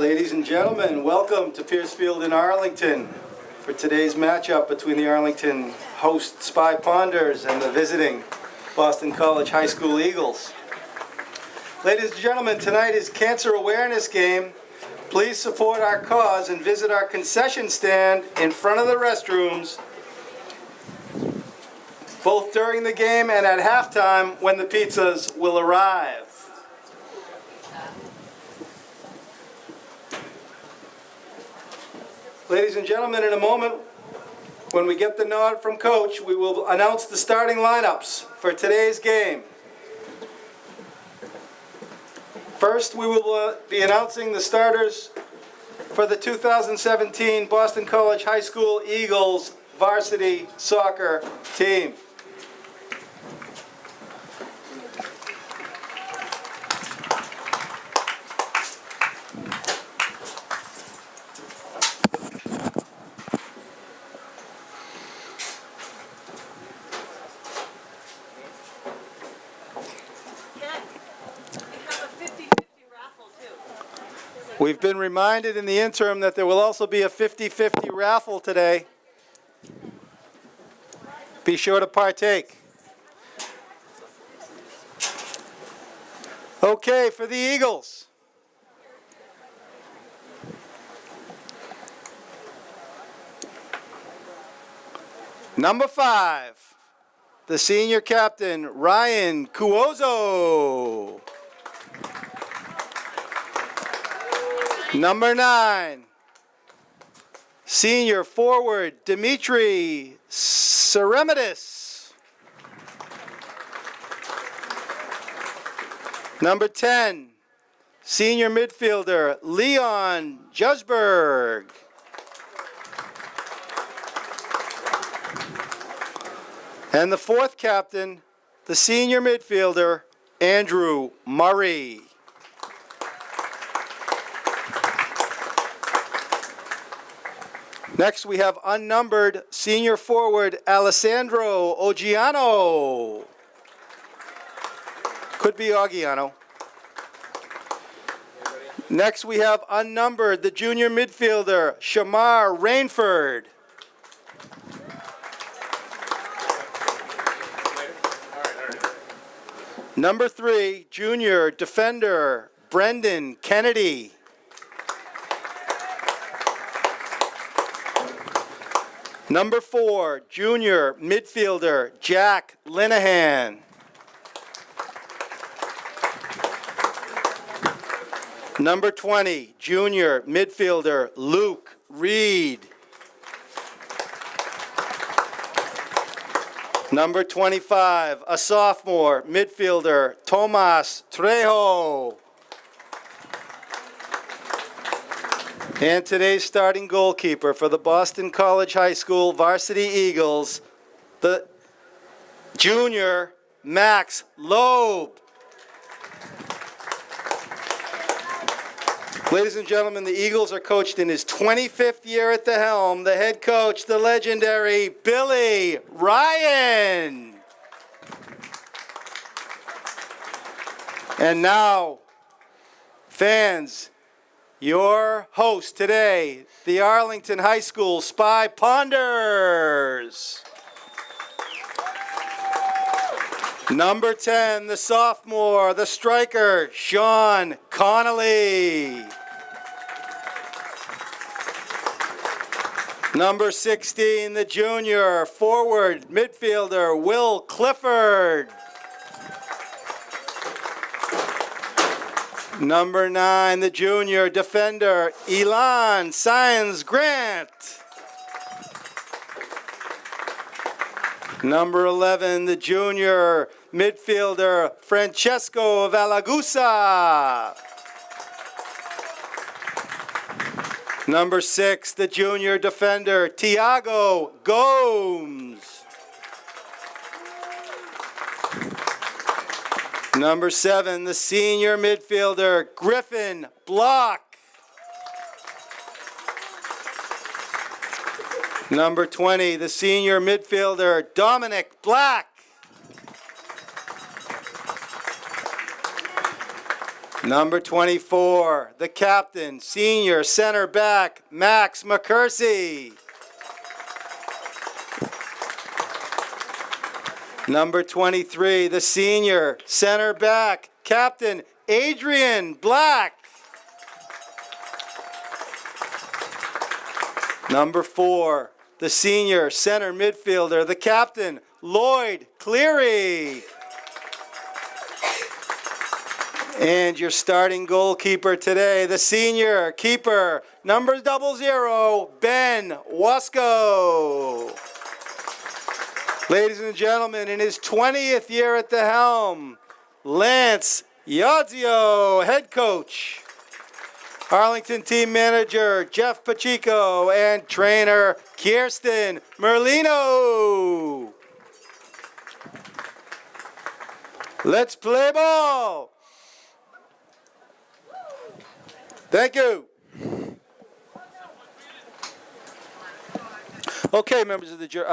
Ladies and gentlemen, welcome to Pierce Field in Arlington for today's matchup between the Arlington host Spy Ponders and the visiting Boston College High School Eagles. Ladies and gentlemen, tonight is Cancer Awareness Game. Please support our cause and visit our concession stand in front of the restrooms, both during the game and at halftime when the pizzas will arrive. Ladies and gentlemen, in a moment, when we get the nod from Coach, we will announce the starting lineups for today's game. First, we will be announcing the starters for the 2017 Boston College High School Eagles varsity soccer team. We've been reminded in the interim that there will also be a 50-50 raffle today. Be sure to partake. Okay, for the Eagles. Number 5, the senior captain, Ryan Cuozo. Number 9, senior forward, Dimitri Ceremidis. Number 10, senior midfielder, Leon Jusberg. And the 4th captain, the senior midfielder, Andrew Murray. Next, we have unnumbered senior forward Alessandro Oggiano. Could be Oggiano. Next, we have unnumbered the junior midfielder Shamar Rainford. Number 3, junior defender Brendan Kennedy. Number 4, junior midfielder Jack Linehan. Number 20, junior midfielder Luke Reed. Number 25, a sophomore midfielder Tomas Trejo. And today's starting goalkeeper for the Boston College High School Varsity Eagles, the junior Max Loeb. Ladies and gentlemen, the Eagles are coached in his 25th year at the helm. The head coach, the legendary Billy Ryan. And now, fans, your host today, the Arlington High School Spy Ponders. Number 10, the sophomore, the striker, Sean Connolly. Number 16, the junior forward midfielder, Will Clifford. Number 9, the junior defender, Elon Science Grant. Number 11, the junior midfielder, Francesco Valagusa. Number 6, the junior defender, Tiago Gomes. Number 7, the senior midfielder, Griffin Block. Number 20, the senior midfielder, Dominic Black. Number 24, the captain, senior center back, Max McCursey. Number 23, the senior center back, captain, Adrian Black. Number 4, the senior center midfielder, the captain, Lloyd Cleary. And your starting goalkeeper today, the senior keeper, number 00, Ben Wasco. Ladies and gentlemen, in his 20th year at the helm, Lance Yazio, head coach. Arlington team manager, Jeff Pacheco, and trainer, Kirsten Merlino. Let's play ball. Thank you. Okay, members of the jury.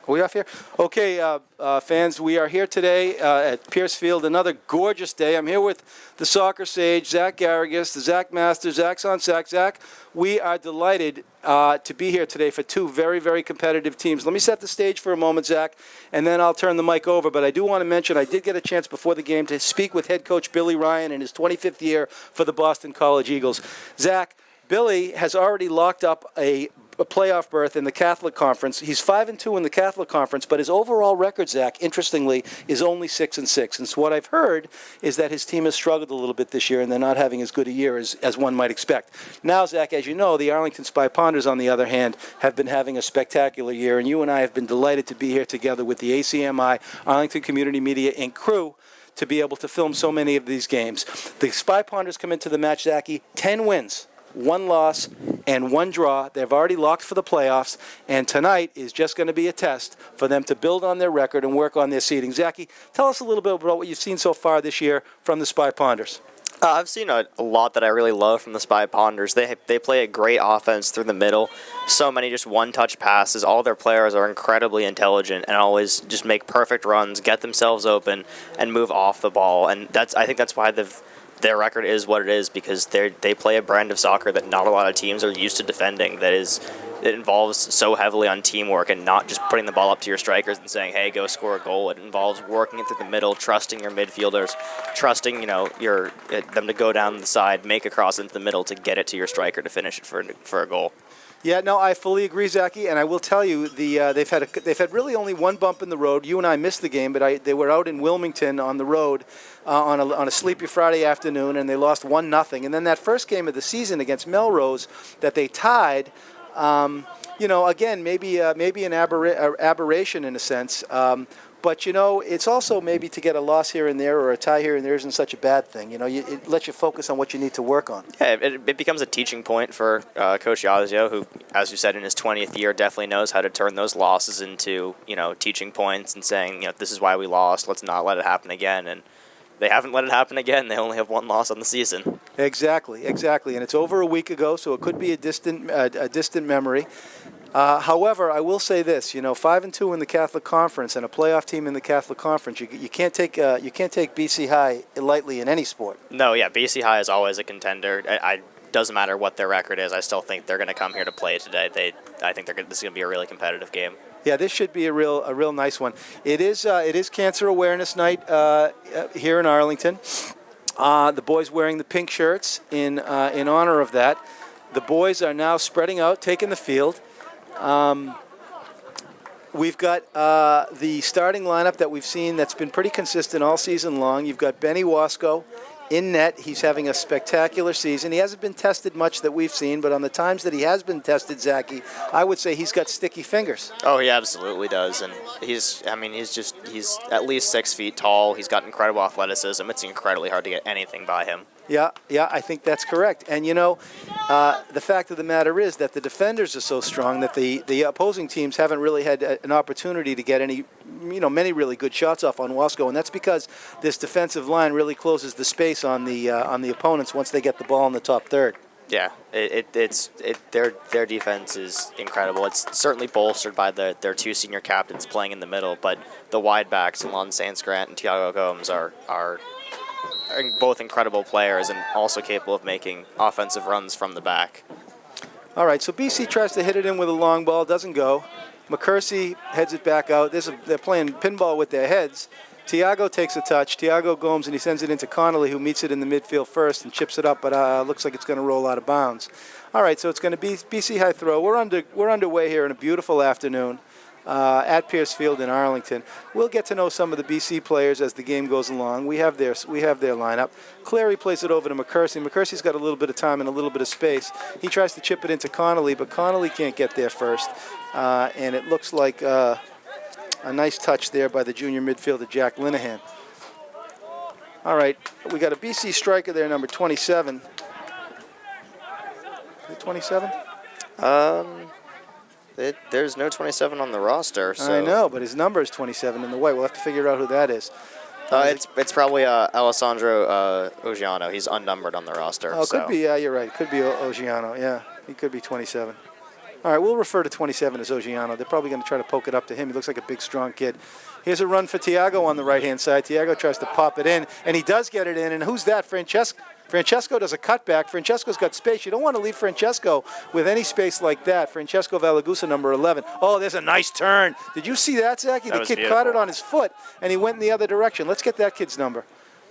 Are we off here? Okay, fans, we are here today at Pierce Field. Another gorgeous day. I'm here with the soccer sage, Zach Garrigus, the Zach Master, Zach's on sack. Zach, we are delighted to be here today for two very, very competitive teams. Let me set the stage for a moment, Zach, and then I'll turn the mic over. But I do want to mention I did get a chance before the game to speak with head coach Billy Ryan in his 25th year for the Boston College Eagles. Zach, Billy has already locked up a playoff berth in the Catholic Conference. He's 5-2 in the Catholic Conference, but his overall record, Zach, interestingly, is only 6-6. And so what I've heard is that his team has struggled a little bit this year, and they're not having as good a year as one might expect. Now, Zach, as you know, the Arlington Spy Ponders, on the other hand, have been having a spectacular year, and you and I have been delighted to be here together with the ACMi, Arlington Community Media, and crew to be able to film so many of these games. The Spy Ponders come into the match, Zachy, 10 wins. 1 loss and 1 draw. They've already locked for the playoffs, and tonight is just going to be a test for them to build on their record and work on their seeding. Zachy, tell us a little bit about what you've seen so far this year from the Spy Ponders. I've seen a lot that I really love from the Spy Ponders. They play a great offense through the middle. So many just one-touch passes. All their players are incredibly intelligent and always just make perfect runs, get themselves open, and move off the ball. And I think that's why their record is what it is, because they play a brand of soccer that not a lot of teams are used to defending. It involves so heavily on teamwork and not just putting the ball up to your strikers and saying, "Hey, go score a goal." It involves working it through the middle, trusting your midfielders, trusting them to go down the side, make a cross into the middle to get it to your striker to finish it for a goal. Yeah, no, I fully agree, Zachy, and I will tell you they've had really only one bump in the road. You and I missed the game, but they were out in Wilmington on the road on a sleepy Friday afternoon, and they lost 1-0. And then that first game of the season against Melrose that they tied, again, maybe an aberration in a sense. But, it's also maybe to get a loss here and there or a tie here and there isn't such a bad thing. It lets you focus on what you need to work on. Yeah, it becomes a teaching point for Coach Yazio, who, as you said, in his 20th year definitely knows how to turn those losses into, teaching points and saying, this is why we lost. Let's not let it happen again. And they haven't let it happen again. They only have 1 loss on the season. Exactly. And it's over a week ago, so it could be a distant memory. However, I will say this: 5-2 in the Catholic Conference and a playoff team in the Catholic Conference, you can't take BC High lightly in any sport. No, yeah, BC High is always a contender. Doesn't matter what their record is. I still think they're going to come here to play today. I think this is going to be a really competitive game. Yeah, this should be a real nice one. It is Cancer Awareness Night here in Arlington. The boys wearing the pink shirts in honor of that. The boys are now spreading out, taking the field. We've got the starting lineup that we've seen that's been pretty consistent all season long. You've got Benny Wasco in net. He's having a spectacular season. He hasn't been tested much that we've seen, but on the times that he has been tested, Zachy, I would say he's got sticky fingers. Oh, he absolutely does. And he's at least 6 feet tall. He's got incredible athleticism. It's incredibly hard to get anything by him. Yeah, I think that's correct. And, the fact of the matter is that the defenders are so strong that the opposing teams haven't really had an opportunity to get many really good shots off on Wasco, and that's because this defensive line really closes the space on the opponents once they get the ball in the top third. Yeah, their defense is incredible. It's certainly bolstered by their 2 senior captains playing in the middle, but the wide backs, Alon Sandsgrant and Tiago Gomes, are are both incredible players and also capable of making offensive runs from the back. All right, so BC tries to hit it in with a long ball, doesn't go. McCursey heads it back out. They're playing pinball with their heads. Tiago takes a touch. Tiago Gomes, and he sends it into Connolly, who meets it in the midfield first and chips it up, but looks like it's going to roll out of bounds. All right, so it's going to be BC high throw. We're underway here in a beautiful afternoon at Pierce Field in Arlington. We'll get to know some of the BC players as the game goes along. We have their lineup. Clary plays it over to McCursey. McCursey's got a little bit of time and a little bit of space. He tries to chip it into Connolly, but Connolly can't get there first. And it looks like a nice touch there by the junior midfielder, Jack Linehan. All right, we got a BC striker there, number 27. Is it 27? There's no 27 on the roster. So. I know, but his number is 27 in the white. We'll have to figure out who that is. It's probably Alessandro Oggiano. He's unnumbered on the roster. Oh, it could be. Yeah, you're right. It could be Oggiano. Yeah, he could be 27. All right, we'll refer to 27 as Oggiano. They're probably going to try to poke it up to him. He looks like a big, strong kid. Here's a run for Tiago on the right-hand side. Tiago tries to pop it in, and he does get it in. And who's that? Francesco does a cutback. Francesco's got space. You don't want to leave Francesco with any space like that. Francesco Valagusa, number 11. Oh, there's a nice turn. Did you see that, Zachy? The kid caught it on his foot, and he went in the other direction. Let's get that kid's number.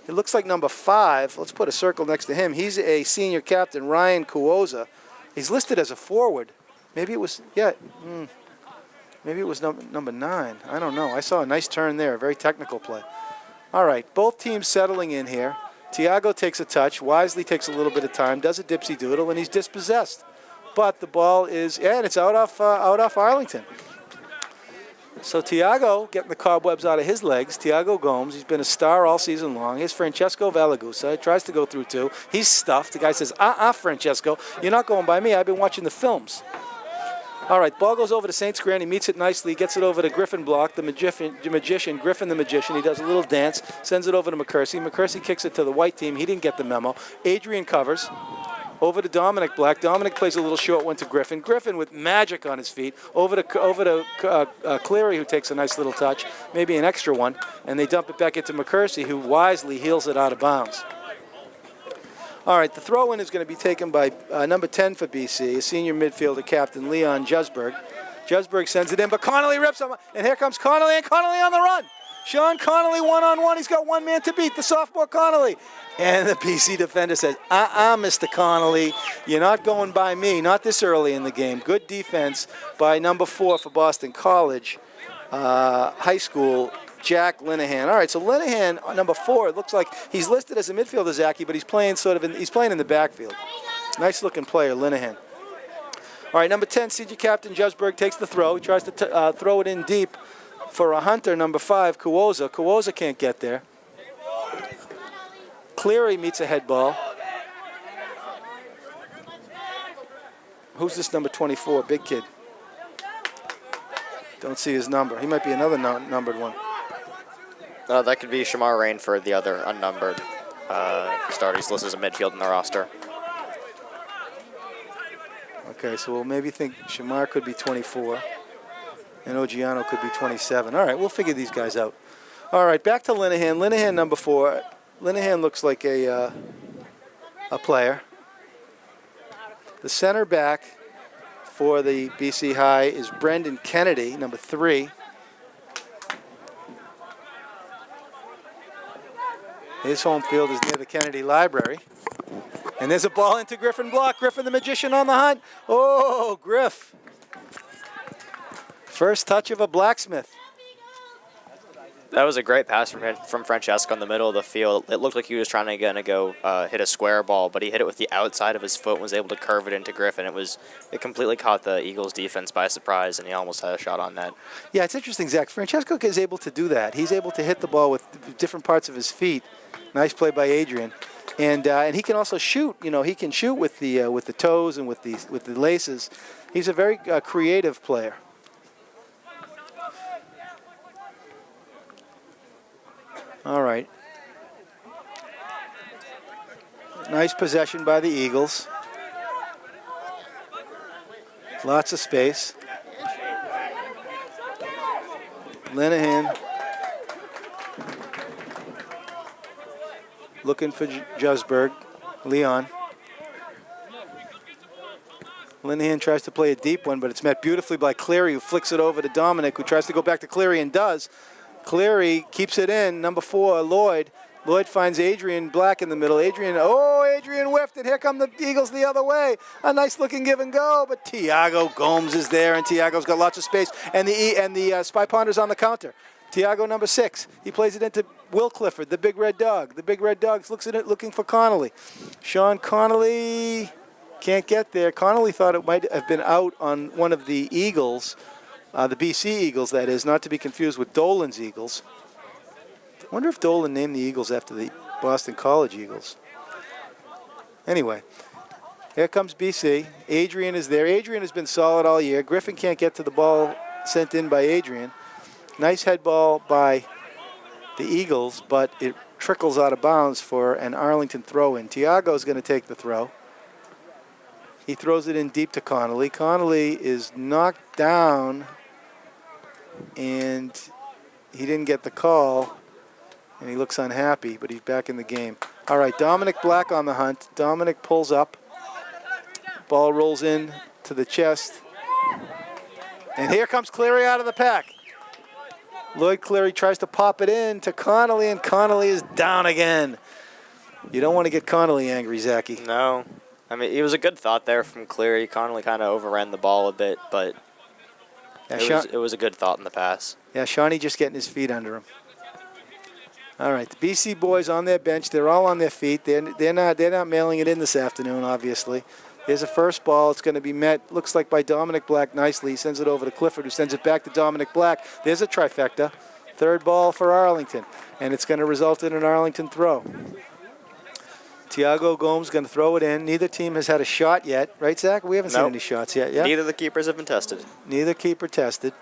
It looks like number 5. Let's put a circle next to him. He's a senior captain, Ryan Kuoza. He's listed as a forward. Maybe it was, maybe it was number 9. I don't know. I saw a nice turn there, a very technical play. All right, both teams settling in here. Tiago takes a touch. Wisely takes a little bit of time, does a dipsy-doodle, and he's dispossessed. But the ball is, and it's out off Arlington. So Tiago getting the cobwebs out of his legs. Tiago Gomes, he's been a star all season long. Here's Francesco Valagusa. He tries to go through two. He's stuffed. The guy says, Francesco, you're not going by me. I've been watching the films. All right, ball goes over to St. Scran. He meets it nicely. Gets it over to Griffin Block, the magician, Griffin the magician. He does a little dance, sends it over to McCursey. McCursey kicks it to the white team. He didn't get the memo. Adrian covers. Over to Dominic Black. Dominic plays a little short one to Griffin. Griffin with magic on his feet. Over to Cleary, who takes a nice little touch, maybe an extra one. And they dump it back into McCursey, who wisely heels it out of bounds. All right, the throw-in is going to be taken by number 10 for BC, a senior midfielder, Captain Leon Jusberg. Jusberg sends it in, but Connolly rips him, and here comes Connolly, and Connolly on the run. Sean Connolly one-on-one. He's got one man to beat, the sophomore Connolly. And the BC defender says, Mr. Connolly, you're not going by me, not this early in the game. Good defense by number 4 for Boston College High School, Jack Linehan. All right, so Linehan, number 4, it looks like he's listed as a midfielder, Zachy, but he's playing in the backfield. Nice looking player, Linehan. All right, number 10, senior captain Jusberg takes the throw. He tries to throw it in deep for a hunter, number 5, Kuoza. Kuoza can't get there. Cleary meets a head ball. Who's this number 24, big kid? Don't see his number. He might be another numbered one. That could be Shamar Rainford, the other unnumbered starter. He's listed as a midfield in the roster. Okay, so we'll maybe think Shamar could be 24, and Oggiano could be 27. All right, we'll figure these guys out. All right, back to Linehan. Linehan, number 4. Linehan looks like a player. The center back for the BC High is Brendan Kennedy, number 3. His home field is near the Kennedy Library. And there's a ball into Griffin Block. Griffin the magician on the hunt. Oh, Griff. First touch of a blacksmith. That was a great pass from Francesco in the middle of the field. It looked like he was trying to go hit a square ball, but he hit it with the outside of his foot and was able to curve it into Griffin. It completely caught the Eagles' defense by surprise, and he almost had a shot on net. Yeah, it's interesting, Zach. Francesco is able to do that. He's able to hit the ball with different parts of his feet. Nice play by Adrian. And he can also shoot. You know, he can shoot with the toes and with the laces. He's a very creative player. All right. Nice possession by the Eagles. Lots of space. Linehan looking for Jusberg. Leon. Linehan tries to play a deep one, but it's met beautifully by Cleary, who flicks it over to Dominic, who tries to go back to Cleary and does. Cleary keeps it in. Number 4, Lloyd. Lloyd finds Adrian Black in the middle. Adrian whiffed it. Here come the Eagles the other way. A nice looking give and go, but Tiago Gomes is there, and Tiago's got lots of space. And the Spy Ponder's on the counter. Tiago, number 6. He plays it into Will Clifford, the big red dog. The big red dog looks at it looking for Connolly. Sean Connolly can't get there. Connolly thought it might have been out on one of the Eagles, the BC Eagles, that is, not to be confused with Dolan's Eagles. I wonder if Dolan named the Eagles after the Boston College Eagles. Anyway, here comes BC. Adrian is there. Adrian has been solid all year. Griffin can't get to the ball sent in by Adrian. Nice head ball by the Eagles, but it trickles out of bounds for an Arlington throw-in. Tiago's going to take the throw. He throws it in deep to Connolly. Connolly is knocked down, and he didn't get the call, and he looks unhappy, but he's back in the game. All right, Dominic Black on the hunt. Dominic pulls up. Ball rolls in to the chest. And here comes Cleary out of the pack. Lloyd Cleary tries to pop it in to Connolly, and Connolly is down again. You don't want to get Connolly angry, Zachy. No. I mean, it was a good thought there from Cleary. Connolly kind of overran the ball a bit, but it was a good thought in the pass. Yeah, Shawnee just getting his feet under him. All right, the BC boys on their bench. They're all on their feet. They're not mailing it in this afternoon, obviously. Here's a first ball. It's going to be met, looks like, by Dominic Black nicely. He sends it over to Clifford, who sends it back to Dominic Black. There's a trifecta. Third ball for Arlington, and it's going to result in an Arlington throw. Tiago Gomes going to throw it in. Neither team has had a shot yet. Right, Zach? We haven't seen any shots yet. Yeah? Neither of the keepers have been tested. Neither keeper tested.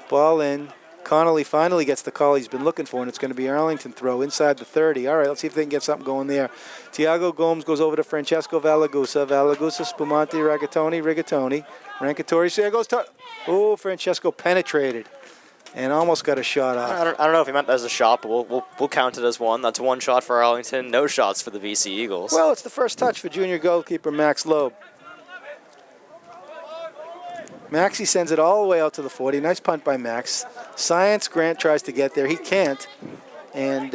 Ball in. Connolly finally gets the call he's been looking for, and it's going to be Arlington throw inside the 30. All right, let's see if they can get something going there. Tiago Gomes goes over to Francesco Valagusa. Valagusa, Spumante, Rigatoni. Rankatori, there goes. Oh, Francesco penetrated and almost got a shot off. I don't know if he meant that as a shot, but we'll count it as one. That's one shot for Arlington, no shots for the BC Eagles. Well, it's the first touch for junior goalkeeper Max Loeb. Maxie sends it all the way out to the 40. Nice punt by Max. Science Grant tries to get there. He can't. And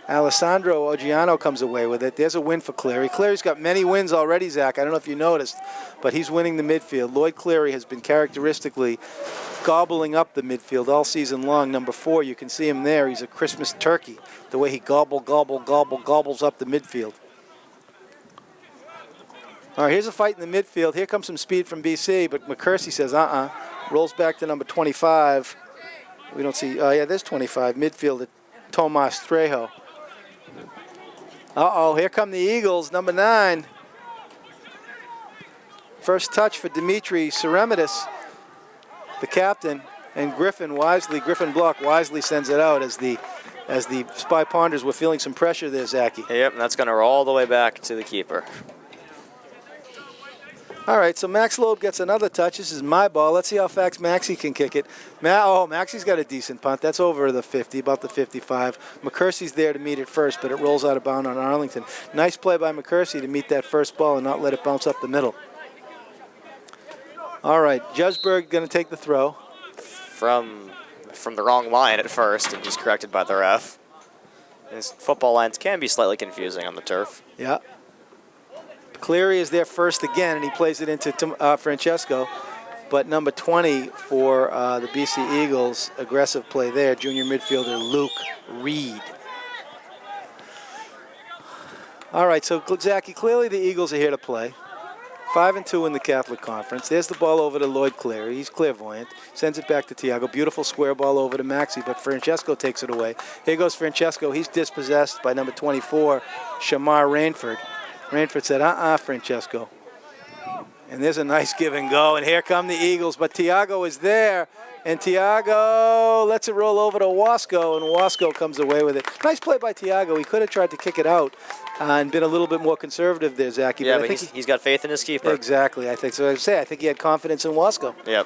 Alessandro Oggiano comes away with it. There's a win for Cleary. Cleary's got many wins already, Zach. I don't know if you noticed, but he's winning the midfield. Lloyd Cleary has been characteristically gobbling up the midfield all season long. Number 4, you can see him there. He's a Christmas turkey, the way he gobbles up the midfield. All right, here's a fight in the midfield. Here comes some speed from BC, but McCursey says, rolls back to number 25. We don't see, there's 25. Midfield at Tomas Trejo. Here come the Eagles, number 9. First touch for Dimitri Ceremidis, the captain, and Griffin Block wisely sends it out as the Spy Ponders were feeling some pressure there, Zachy. Yep, and that's going to roll all the way back to the keeper. All right, so Max Loeb gets another touch. This is my ball. Let's see how fast Maxie can kick it. Maxie's got a decent punt. That's over the 50, about the 55. McCursey's there to meet it first, but it rolls out of bounds on Arlington. Nice play by McCursey to meet that first ball and not let it bounce up the middle. All right, Jusberg going to take the throw. From the wrong line at first, and just corrected by the ref. His football lines can be slightly confusing on the turf. Yeah. Cleary is there first again, and he plays it into Francesco. But number 20 for the BC Eagles, aggressive play there, junior midfielder Luke Reed. All right, so Zachy, clearly the Eagles are here to play. 5-2 in the Catholic Conference. There's the ball over to Lloyd Cleary. He's clairvoyant. Sends it back to Tiago. Beautiful square ball over to Maxie, but Francesco takes it away. Here goes Francesco. He's dispossessed by number 24, Shamar Rainford. Rainford said, Francesco. And there's a nice give and go, and here come the Eagles, but Tiago is there, and Tiago lets it roll over to Wasco, and Wasco comes away with it. Nice play by Tiago. He could have tried to kick it out and been a little bit more conservative there, Zachy. Yeah, but he's got faith in his keeper. Exactly, I think so. I think he had confidence in Wasco. Yep.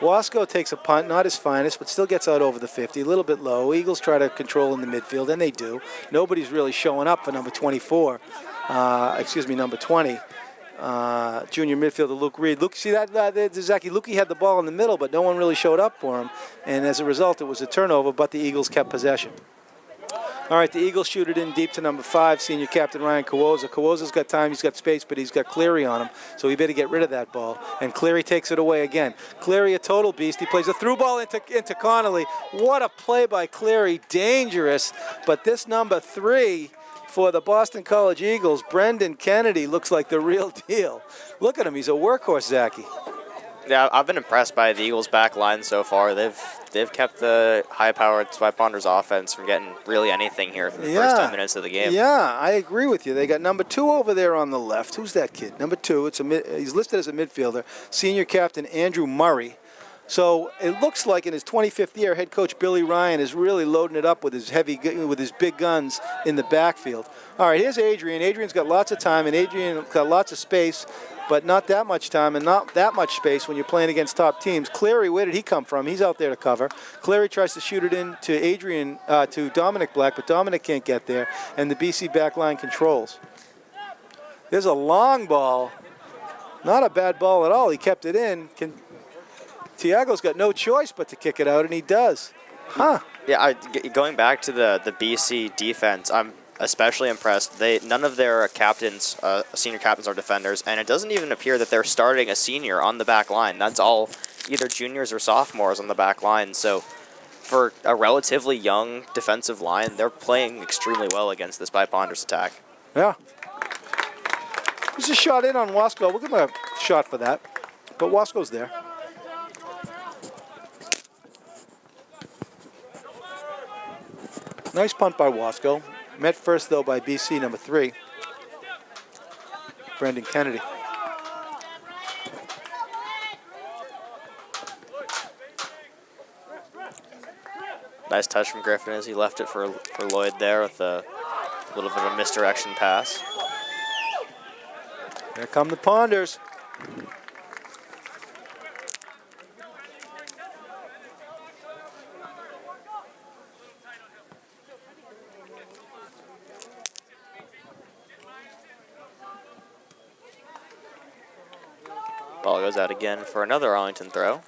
Wasco takes a punt, not his finest, but still gets out over the 50, a little bit low. Eagles try to control in the midfield, and they do. Nobody's really showing up for number 24. Number 20. Junior midfielder Luke Reed. Luke, see that, Zachy? Lukey had the ball in the middle, but no one really showed up for him. And as a result, it was a turnover, but the Eagles kept possession. All right, the Eagles shoot it in deep to number 5, senior captain Ryan Kawoza. Kawoza's got time, he's got space, but he's got Cleary on him, so he better get rid of that ball. And Cleary takes it away again. Cleary, a total beast. He plays a through ball into Connolly. What a play by Cleary, dangerous. But this number 3 for the Boston College Eagles, Brendan Kennedy, looks like the real deal. Look at him, he's a workhorse, Zachy. Yeah, I've been impressed by the Eagles' back line so far. They've kept the high-powered Spy Ponders offense from getting really anything here for the first 10 minutes of the game. Yeah, I agree with you. They got number 2 over there on the left. Who's that kid? Number 2. He's listed as a midfielder. Senior captain Andrew Murray. So it looks like in his 25th year, head coach Billy Ryan is really loading it up with his big guns in the backfield. All right, here's Adrian. Adrian's got lots of time, and Adrian's got lots of space, but not that much time and not that much space when you're playing against top teams. Cleary, where did he come from? He's out there to cover. Cleary tries to shoot it in to Dominic Black, but Dominic can't get there, and the BC back line controls. There's a long ball. Not a bad ball at all. He kept it in. Tiago's got no choice but to kick it out, and he does. Huh. Yeah, going back to the BC defense, I'm especially impressed. None of their captains, senior captains, are defenders, and it doesn't even appear that they're starting a senior on the back line. That's all either juniors or sophomores on the back line. So for a relatively young defensive line, they're playing extremely well against the Spy Ponders attack. Yeah. There's a shot in on Wasco. We'll give him a shot for that. But Wasco's there. Nice punt by Wasco. Met first, though, by BC, number 3, Brendan Kennedy. Nice touch from Griffin as he left it for Lloyd there with a little bit of a misdirection pass. Here come the Ponders. Ball goes out again for another Arlington throw.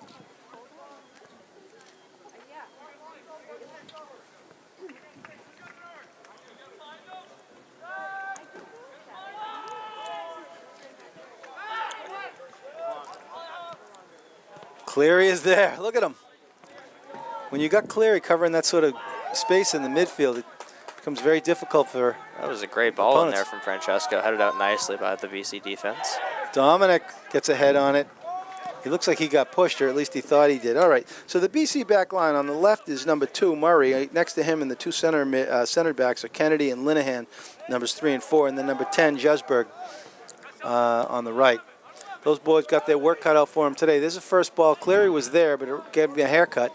Cleary is there. Look at him. When you got Cleary covering that sort of space in the midfield, it becomes very difficult for That was a great ball opponents. in there from Francesco, headed out nicely by the BC defense. Dominic gets a head on it. He looks like he got pushed, or at least he thought he did. All right, so the BC back line on the left is number 2, Murray. Next to him in the 2 center backs are Kennedy and Linehan, numbers 3 and 4, and then number 10, Jesberg, on the right. Those boys got their work cut out for them today. There's a first ball. Cleary was there, but it gave him a haircut.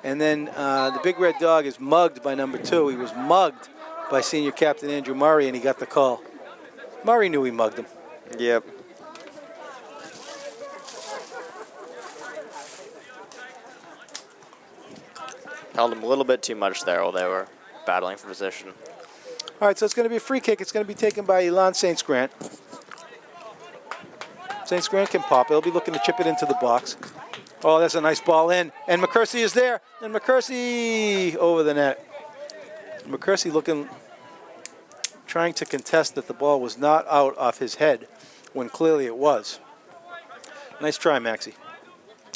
And then the big red dog is mugged by number 2. He was mugged by senior captain Andrew Murray, and he got the call. Murray knew he mugged him. Yep. Held him a little bit too much there while they were battling for position. All right, so it's going to be a free kick. It's going to be taken by Elon St. Grant. St. Grant can pop. He'll be looking to chip it into the box. Oh, that's a nice ball in. And McCursey is there. And McCursey over the net. McCursey trying to contest that the ball was not out off his head when clearly it was. Nice try, Maxie.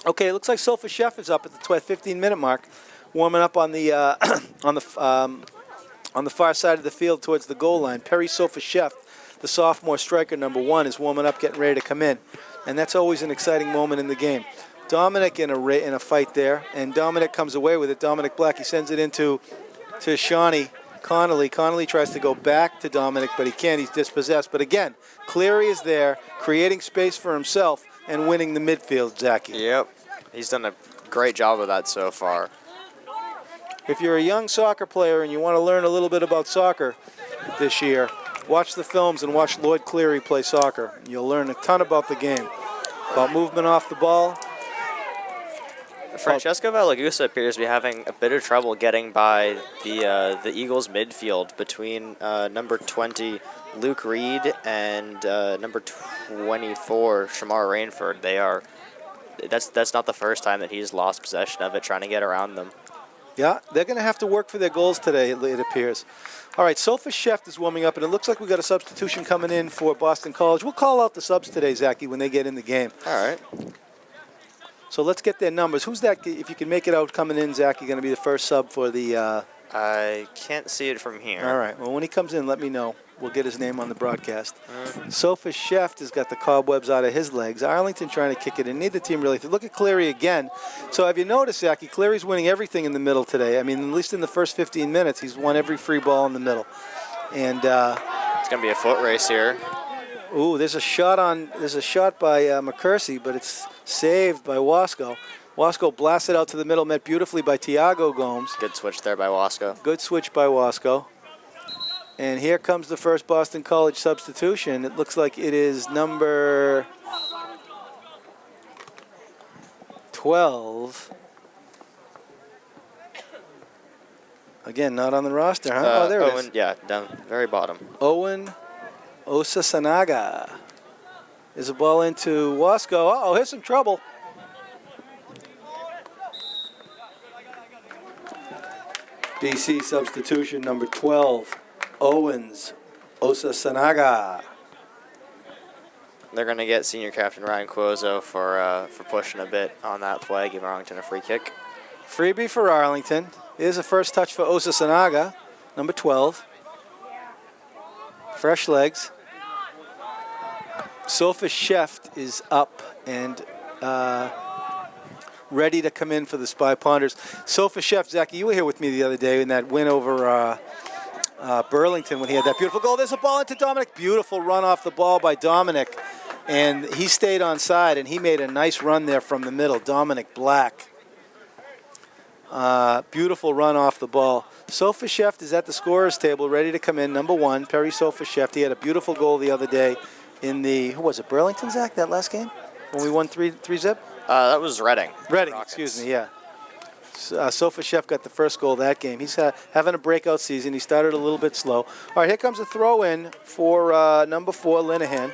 Okay, it looks like Sofa Chef is up at the 15-minute mark, warming up on the on the far side of the field towards the goal line. Perry Sofa Chef, the sophomore striker, number 1, is warming up, getting ready to come in. And that's always an exciting moment in the game. Dominic in a fight there, and Dominic comes away with it. Dominic Black, he sends it to Shawnee Connolly. Connolly tries to go back to Dominic, but he can't. He's dispossessed. But again, Cleary is there, creating space for himself and winning the midfield, Zachy. Yep. He's done a great job of that so far. If you're a young soccer player and you want to learn a little bit about soccer this year, watch the films and watch Lloyd Cleary play soccer. You'll learn a ton about the game, about movement off the ball, Francesco Valagusa appears to be having a bit of trouble getting by the Eagles midfield between number 20 Luke Reed and number 24 Shamar Rainford. That's not the first time that he's lost possession of it trying to get around them. Yeah, they're going to have to work for their goals today, it appears. All right, Sofa Sheft is warming up, and it looks like we got a substitution coming in for Boston College. We'll call out the subs today, Zachy, when they get in the game. All right. So let's get their numbers. Who's that? If you can make it out coming in, Zachy, going to be the first sub for the... I can't see it from here. All right. Well, when he comes in, let me know. We'll get his name on the broadcast. Sofa Sheft has got the cobwebs out of his legs. Arlington trying to kick it in. Neither team really. Look at Cleary again. So have you noticed, Zachy, Cleary's winning everything in the middle today. I mean, at least in the first 15 minutes, he's won every free ball in the middle. And it's going to be a foot race here. Ooh, there's a shot by McCursey, but it's saved by Wasco. Wasco blasted out to the middle, met beautifully by Tiago Gomes. Good switch there by Wasco. Good switch by Wasco. And here comes the first Boston College substitution. It looks like it is number 12. Again, not on the roster, huh? Oh, there it is. Yeah, down very bottom. Owen Osasanaga. There's a ball into Wasco. Uh-oh, here's some trouble. BC substitution number 12, Owens Osasanaga. They're going to get senior captain Ryan Cuozo for pushing a bit on that play, give Arlington a free kick. Freebie for Arlington. Here's a first touch for Osasanaga, number 12. Fresh legs. Sofa Sheft is up and ready to come in for the Spy Ponders. Sofa Sheft, Zachy, you were here with me the other day in that win over Burlington when he had that beautiful goal. There's a ball into Dominic. Beautiful run off the ball by Dominic. And he stayed on side, and he made a nice run there from the middle. Dominic Black. Beautiful run off the ball. Sofa Sheft is at the scorer's table, ready to come in. Number 1, Perry Sofa Sheft. He had a beautiful goal the other day in the, who was it, Burlington, Zach, that last game? When we won 3-zip? That was Reading. Reading, excuse me, yeah. Sofa Sheft got the first goal that game. He's having a breakout season. He started a little bit slow. All right, here comes a throw-in for number 4, Linehan.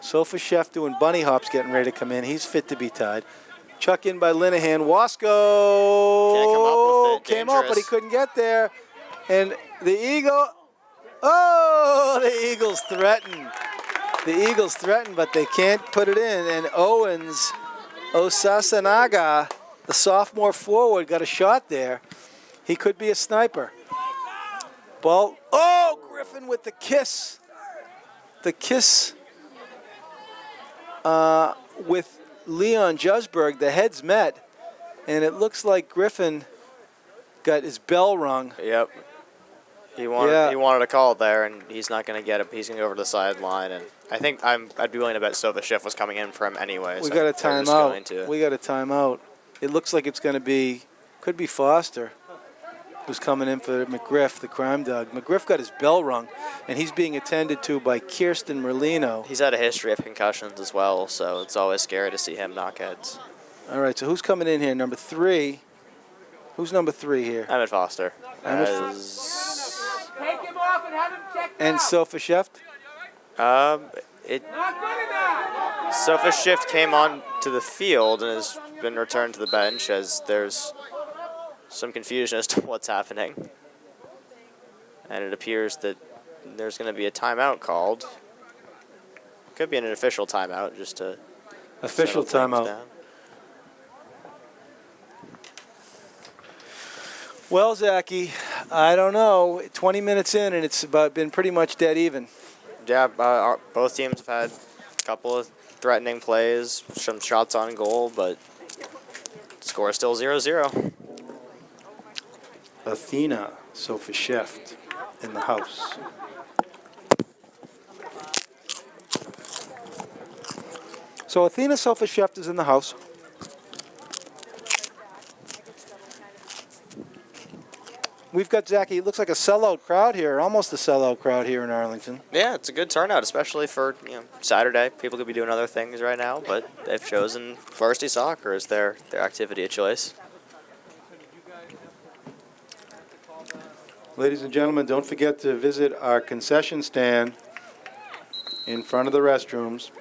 Sofa Sheft doing bunny hops, getting ready to come in. He's fit to be tied. Chuck in by Linehan. Wasco Can't come up with it. came up, but he couldn't get there. And the Eagle, oh, the Eagles threaten. The Eagles threaten, but they can't put it in. And Owens Osasanaga, the sophomore forward, got a shot there. He could be a sniper. Ball, oh, Griffin with the kiss. The kiss with Leon Jusberg. The heads met, and it looks like Griffin got his bell rung. Yep. He wanted a call there, and he's not going to get it. He's going to go over to the sideline, and I think I'd be willing to bet Sofa Sheft was coming in for him anyway. We got a timeout. We got a timeout. It looks like it's going to be, could be Foster, who's coming in for McGriff, the crime dog. McGriff got his bell rung, and he's being attended to by Kirsten Merlino. He's had a history of concussions as well, so it's always scary to see him knock heads. All right, so who's coming in here? Number 3. Who's number 3 here? Emmett Foster. Take him off and have him checked and out. Sofa Sheft? Not good enough. Sofa Sheft came on to the field and has been returned to the bench as there's some confusion as to what's happening. And it appears that there's going to be a timeout called. Could be an official timeout just to official timeout. Down. Well, Zachy, I don't know. 20 minutes in, and it's been pretty much dead even. Yeah, both teams have had a couple of threatening plays, some shots on goal, but the score is still 0-0. Athena Sofa Sheft in the house. So Athena Sofa Sheft is in the house. We've got, Zachy, it looks like a sellout crowd here, almost a sellout crowd here in Arlington. Yeah, it's a good turnout, especially for Saturday. People could be doing other things right now, but they've chosen varsity soccer as their activity of choice. Ladies and gentlemen, don't forget to visit our concession stand in front of the restrooms.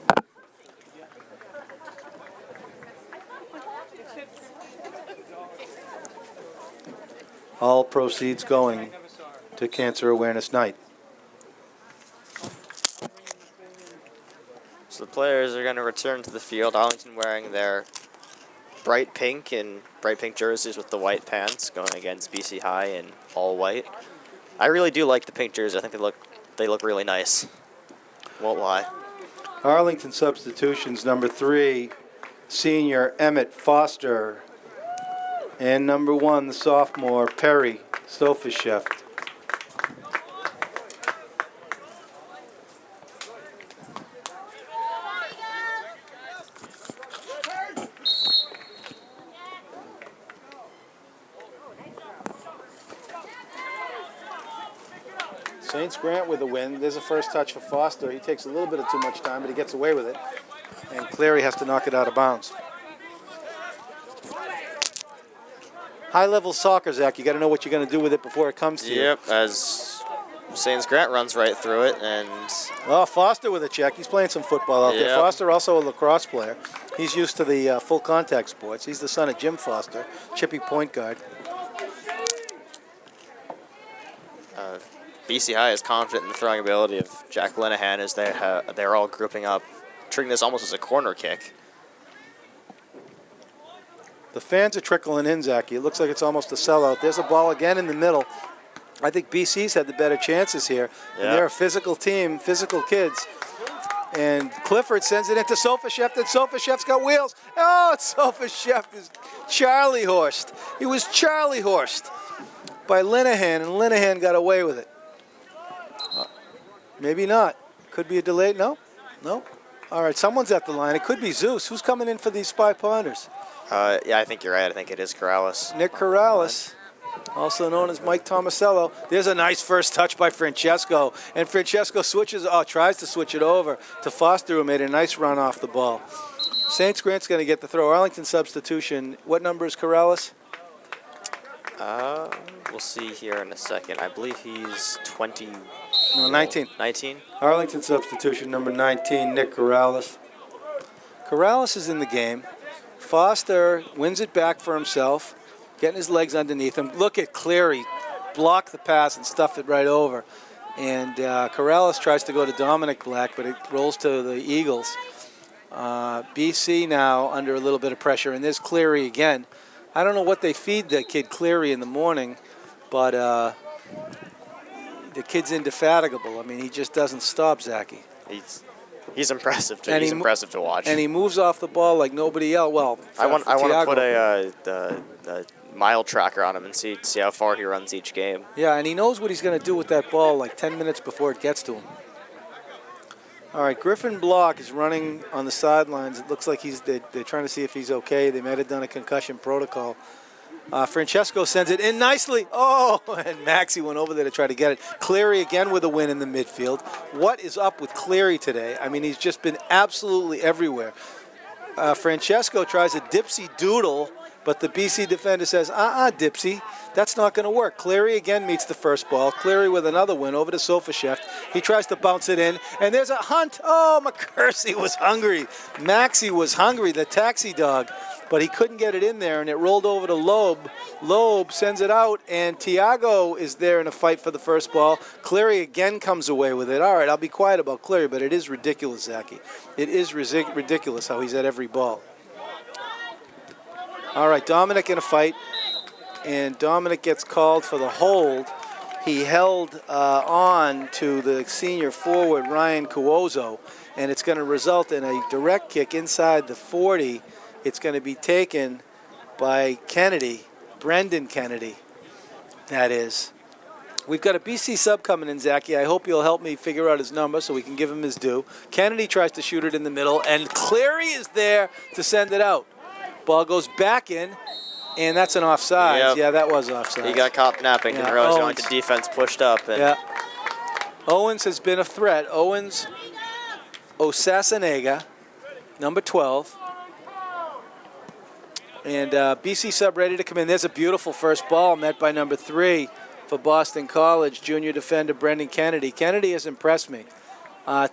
All proceeds going to Cancer Awareness Night. So the players are going to return to the field. Arlington wearing their bright pink jerseys with the white pants, going against BC High in all white. I really do like the pink jerseys. I think they look really nice. Won't lie. Arlington substitutions, number 3, senior Emmett Foster. And number 1, the sophomore, Perry Sofashev. Saints Grant with a win. There's a first touch for Foster. He takes a little bit of too much time, but he gets away with it. And Cleary has to knock it out of bounds. High-level soccer, Zach. You got to know what you're going to do with it before it comes to you. Yep, as Saints Grant runs right through it, and oh, Foster with a check. He's playing some football out there. Yep. Foster also a lacrosse player. He's used to the full contact sports. He's the son of Jim Foster, chippy point guard. BC High is confident in the throwing ability of Jack Linehan as they're all grouping up, treating this almost as a corner kick. The fans are trickling in, Zachy. It looks like it's almost a sellout. There's a ball again in the middle. I think BC's had the better chances here. Yeah. And they're a physical team, physical kids. And Clifford sends it into Sofashev, and Sofashev's got wheels. Oh, Sofashev is Charlie horsed. He was Charlie horsed by Linehan, and Linehan got away with it. Maybe not. Could be a delay. No? No? All right, someone's at the line. It could be Zeus. Who's coming in for these Spy Ponders? Yeah, I think you're right. I think it is Corrales. Nick Corrales, also known as Mike Tomasello. There's a nice first touch by Francesco. And Francesco tries to switch it over to Foster, who made a nice run off the ball. Saints Grant's going to get the throw. Arlington substitution. What number is Corrales? We'll see here in a second. I believe he's 20. No, 19. 19? Arlington substitution, number 19, Nick Corrales. Corrales is in the game. Foster wins it back for himself, getting his legs underneath him. Look at Cleary block the pass and stuff it right over. And Corrales tries to go to Dominic Black, but it rolls to the Eagles. BC now under a little bit of pressure, and there's Cleary again. I don't know what they feed the kid Cleary in the morning, but the kid's indefatigable. I mean, he just doesn't stop, Zachy. He's impressive. He's impressive to watch. And he moves off the ball like nobody else. Well, I want to put a mile tracker on him and see how far he runs each game. Yeah, and he knows what he's going to do with that ball like 10 minutes before it gets to him. All right, Griffin Block is running on the sidelines. It looks like they're trying to see if he's okay. They might have done a concussion protocol. Francesco sends it in nicely. Oh, and Maxey went over there to try to get it. Cleary again with a win in the midfield. What is up with Cleary today? I mean, he's just been absolutely everywhere. Francesco tries a dipsy doodle, but the BC defender says, dipsy, that's not going to work. Cleary again meets the first ball. Cleary with another win over to Sofashev. He tries to bounce it in, and there's a hunt. Oh, McCursey was hungry. Maxey was hungry, the taxi dog, but he couldn't get it in there, and it rolled over to Loeb. Loeb sends it out, and Tiago is there in a fight for the first ball. Cleary again comes away with it. All right, I'll be quiet about Cleary, but it is ridiculous, Zachy. It is ridiculous how he's at every ball. All right, Dominic in a fight, and Dominic gets called for the hold. He held on to the senior forward, Ryan Cuozo, and it's going to result in a direct kick inside the 40. It's going to be taken by Kennedy, Brendan Kennedy, that is. We've got a BC sub coming in, Zachy. I hope you'll help me figure out his number so we can give him his due. Kennedy tries to shoot it in the middle, and Cleary is there to send it out. Ball goes back in, And that's an offside. Yep. Yeah, that was offside. He got caught napping. Yeah, Didn't realize going Owens. to defense, pushed up. And Yeah. Owens has been a threat. Owens, Osasanega, number 12. And BC sub ready to come in. There's a beautiful first ball met by number 3 for Boston College, junior defender Brendan Kennedy. Kennedy has impressed me.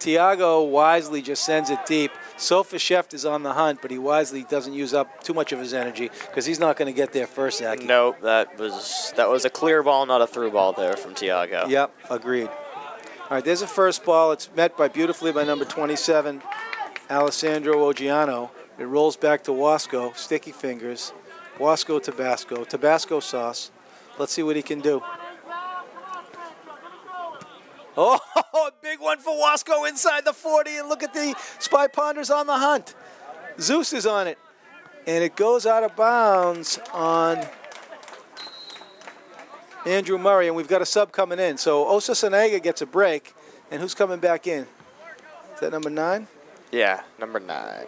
Tiago wisely just sends it deep. Sofa Sheft is on the hunt, but he wisely doesn't use up too much of his energy because he's not going to get there first, Zach. Nope, that was a clear ball, not a through ball there from Tiago. Yep, agreed. All right, there's a first ball. It's met beautifully by number 27, Alessandro Oggiano. It rolls back to Wasco, sticky fingers. Wasco Tabasco, Tabasco sauce. Let's see what he can do. Oh, a big one for Wasco inside the 40, and look at the Spy Ponders on the hunt. Zeus is on it, and it goes out of bounds on Andrew Murray, and we've got a sub coming in. So Osa Sanega gets a break, and who's coming back in? Is that number 9? Yeah, number 9.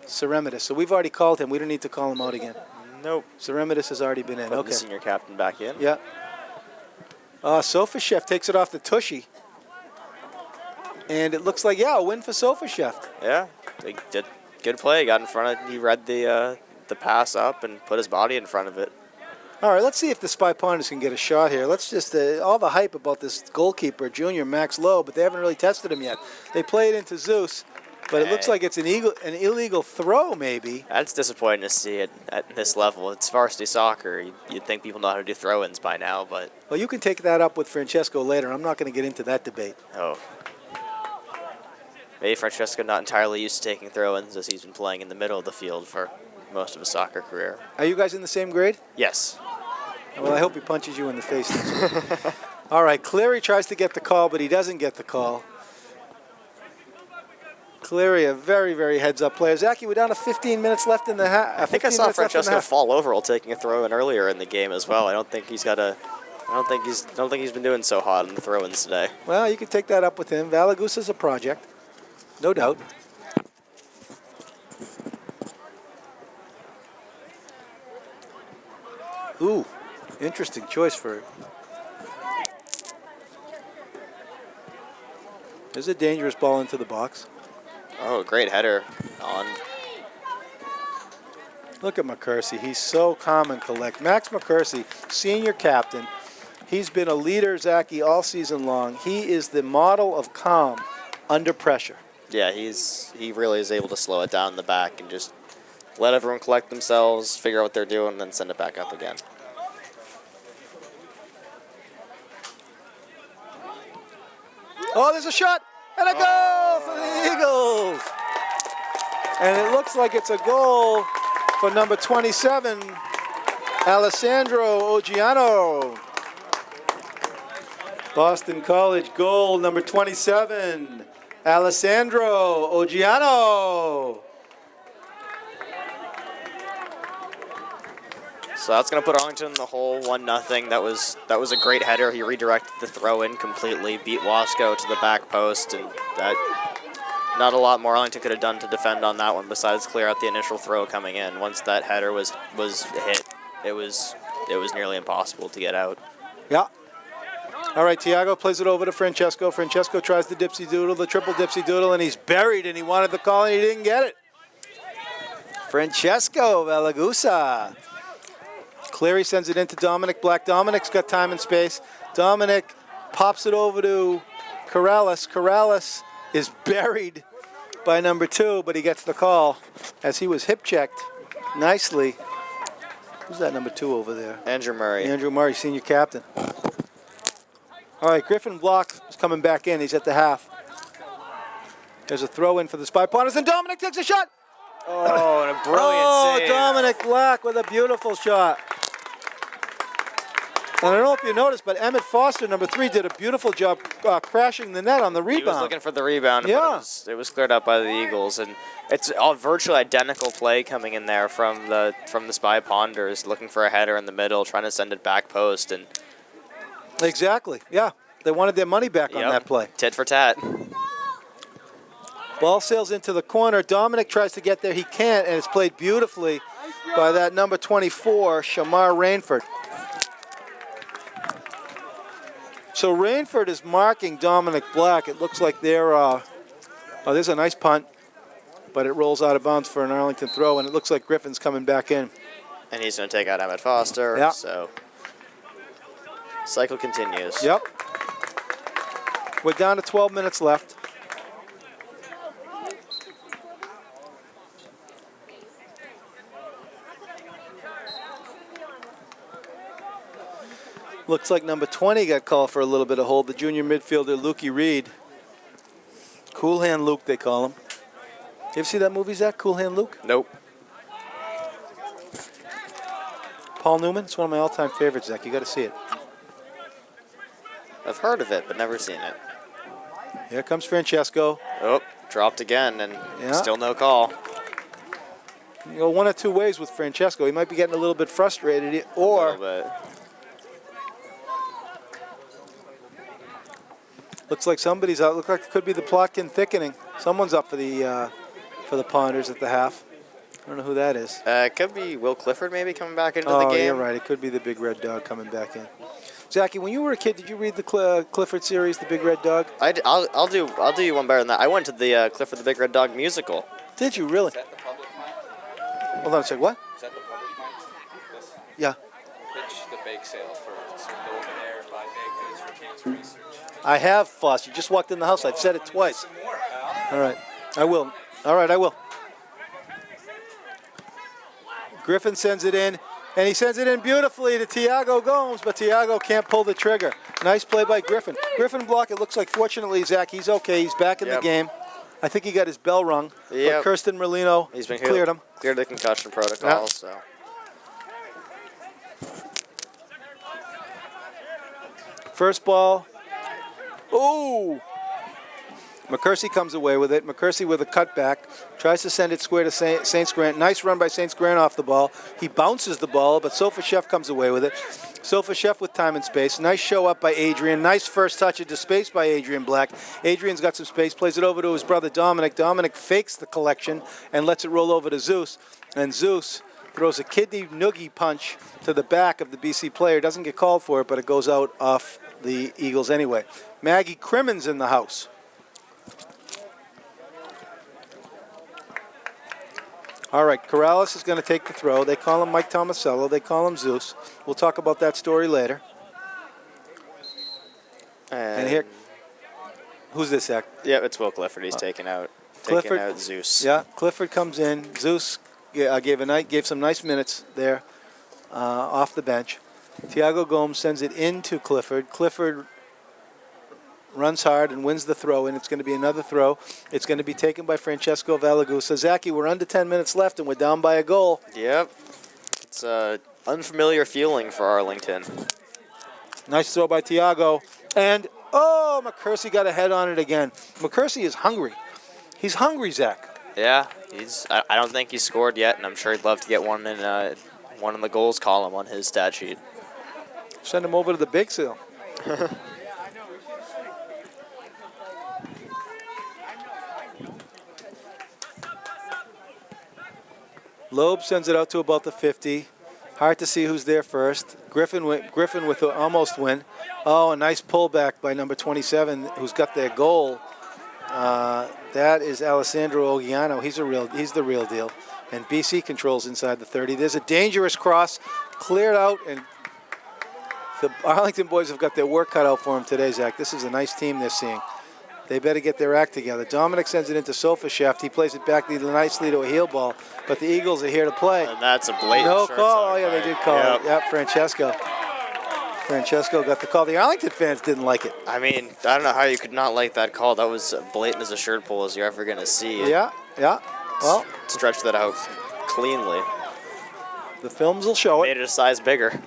Ceremides. So we've already called him. We don't need to call him out again. Nope. Ceremides has already been in. Put Okay. the senior captain back in. Yeah. Sofa Chef takes it off the Tushy. And it looks like, a win for Sofa Chef. Yeah, they did good play. Got in front of. He read the pass up and put his body in front of it. All right, let's see if the Spy Ponders can get a shot here. Let's just, all the hype about this goalkeeper, junior Max Lowe, but they haven't really tested him yet. They play it into Zeus, but it looks like it's an illegal throw, maybe. That's disappointing to see it at this level. It's varsity soccer. You'd think people know how to do throw-ins by now, but Well, you can take that up with Francesco later. I'm not going to get into that debate. oh. Maybe Francesco not entirely used to taking throw-ins as he's been playing in the middle of the field for most of his soccer career. Are you guys in the same grade? Yes. Well, I hope he punches you in the face next week. All right, Cleary tries to get the call, but he doesn't get the call. Cleary, a very, very heads-up player. Zachy, we're down to 15 minutes left in the half. I think I saw Francesco fall over while taking a throw-in earlier in the game as well. I don't think he's been doing so hot in the throw-ins today. Well, you can take that up with him. Valagusa's a project, no doubt. Ooh, interesting choice for. There's a dangerous ball into the box. Oh, great header on. Look at McCursey. He's so calm and collect. Max McCursey, senior captain. He's been a leader, Zachy, all season long. He is the model of calm under pressure. Yeah, he really is able to slow it down in the back and just let everyone collect themselves, figure out what they're doing, and then send it back up again. Oh, there's a shot and a goal for the Eagles. And it looks like it's a goal for number 27, Alessandro Oggiano. Boston College goal number 27, Alessandro Oggiano. So that's going to put Arlington in the hole, 1-0. That was a great header. He redirected the throw-in completely, beat Wasco to the back post, and that not a lot more Arlington could have done to defend on that one besides clear out the initial throw coming in. Once that header was hit, it was nearly impossible to get out. Yeah. All right, Tiago plays it over to Francesco. Francesco tries the dipsy doodle, the triple dipsy doodle, and he's buried, and he wanted the call, and he didn't get it. Francesco Valagusa. Cleary sends it into Dominic Black. Dominic's got time and space. Dominic pops it over to Corrales. Corrales is buried by number 2, but he gets the call as he was hip checked nicely. Who's that number 2 over there? Andrew Murray. Andrew Murray, senior captain. All right, Griffin Block is coming back in. He's at the half. There's a throw in for the Spy Ponders, and Dominic takes a shot. Oh, and a brilliant save. Dominic Black with a beautiful shot. And I don't know if you noticed, but Emmett Foster, number 3, did a beautiful job crashing the net on the rebound. He was looking for the rebound, Yeah. but it was cleared up by the Eagles, and it's all virtually identical play coming in there from the Spy Ponders, looking for a header in the middle, trying to send it back post, and Exactly, yeah. They wanted their money back on that play. Tit for tat. Ball sails into the corner. Dominic tries to get there. He can't, and it's played beautifully by that number 24, Shamar Rainford. So Rainford is marking Dominic Black. It looks like they're, oh, there's a nice punt, but it rolls out of bounds for an Arlington throw, and it looks like Griffin's coming back in. And he's going to take out Emmett Foster. Yeah. So cycle continues. Yep. We're down to 12 minutes left. Looks like number 20 got called for a little bit of hold. The junior midfielder, Lukey Reed. Cool Hand Luke, they call him. You ever see that movie, Zach? Cool Hand Luke? Nope. Paul Newman? It's one of my all-time favorites, Zach. You got to see it. I've heard of it, but never seen it. Here comes Francesco. Oh, dropped again, and Yeah. still no call. You go one of two ways with Francesco. He might be getting a little bit frustrated, A or little bit. looks like somebody's out. Looks like it could be the Plotkin thickening. Someone's up for the Ponders at the half. I don't know who that is. It could be Will Clifford maybe coming back into the Oh, game. you're right. It could be the Big Red Dog coming back in. Zachy, when you were a kid, did you read the Clifford series, The Big Red Dog? I'll do you one better than that. I went to the Clifford the Big Red Dog musical. Did you really? Is that the public mic? Hold on a second. What? Is that the public mic? This? Yeah. Pitch the bake sale for some over there, buy baked goods for cancer research. I have, Foss. You just walked in the house. I've said it twice. Some more, pal. All right. I will. All right, I will. Griffin sends it in, and he sends it in beautifully to Tiago Gomes, but Tiago can't pull the trigger. Nice play by Griffin. Griffin block, it looks like, fortunately, Zach, he's okay. He's back in the game. I think he got his bell rung, but Yep. Kirsten Merlino He's been cleared him. Cleared the concussion protocol. Yeah. So First ball. Ooh! McCursey comes away with it. McCursey with a cutback. Tries to send it square to Saints Grant. Nice run by Saints Grant off the ball. He bounces the ball, but Sofa Chef comes away with it. Sofa Chef with time and space. Nice show up by Adrian. Nice first touch into space by Adrian Black. Adrian's got some space. Plays it over to his brother Dominic. Dominic fakes the collection and lets it roll over to Zeus. And Zeus throws a kidney noogie punch to the back of the BC player. Doesn't get called for it, but it goes out off the Eagles anyway. Maggie Crimmon's in the house. All right, Corrales is going to take the throw. They call him Mike Tomasello. They call him Zeus. We'll talk about that story later. And here, who's this act? yeah, it's Will Clifford. He's taking out Zeus. Yeah, Clifford comes in. Zeus gave some nice minutes there off the bench. Tiago Gomes sends it into Clifford. Clifford runs hard and wins the throw, and it's going to be another throw. It's going to be taken by Francesco Valagusa. Zachy, we're under 10 minutes left, and we're down by a goal. Yep. It's an unfamiliar feeling for Arlington. Nice throw by Tiago. And, oh, McCursey got a head on it again. McCursey is hungry. He's hungry, Zach. Yeah, I don't think he's scored yet, and I'm sure he'd love to get one in the goals column on his stat sheet. Send him over to the bake sale. Loeb sends it out to about the 50. Hard to see who's there first. Griffin with an almost win. Oh, a nice pullback by number 27, who's got their goal. That is Alessandro Ogiano. He's the real deal. And BC controls inside the 30. There's a dangerous cross, cleared out, and the Arlington boys have got their work cut out for them today, Zach. This is a nice team they're seeing. They better get their act together. Dominic sends it into Sofa Chef. He plays it back nicely to a heel ball, but the Eagles are here to play. And that's a blatant No short call. side Oh, yeah, they play. did call Yep. it. Yep, Francesco got the call. The Arlington fans didn't like it. I mean, I don't know how you could not like that call. That was blatant as a shirt pull as you're ever going to see. Yeah. Well, Stretch that out cleanly. the films will show it. Made it a size bigger.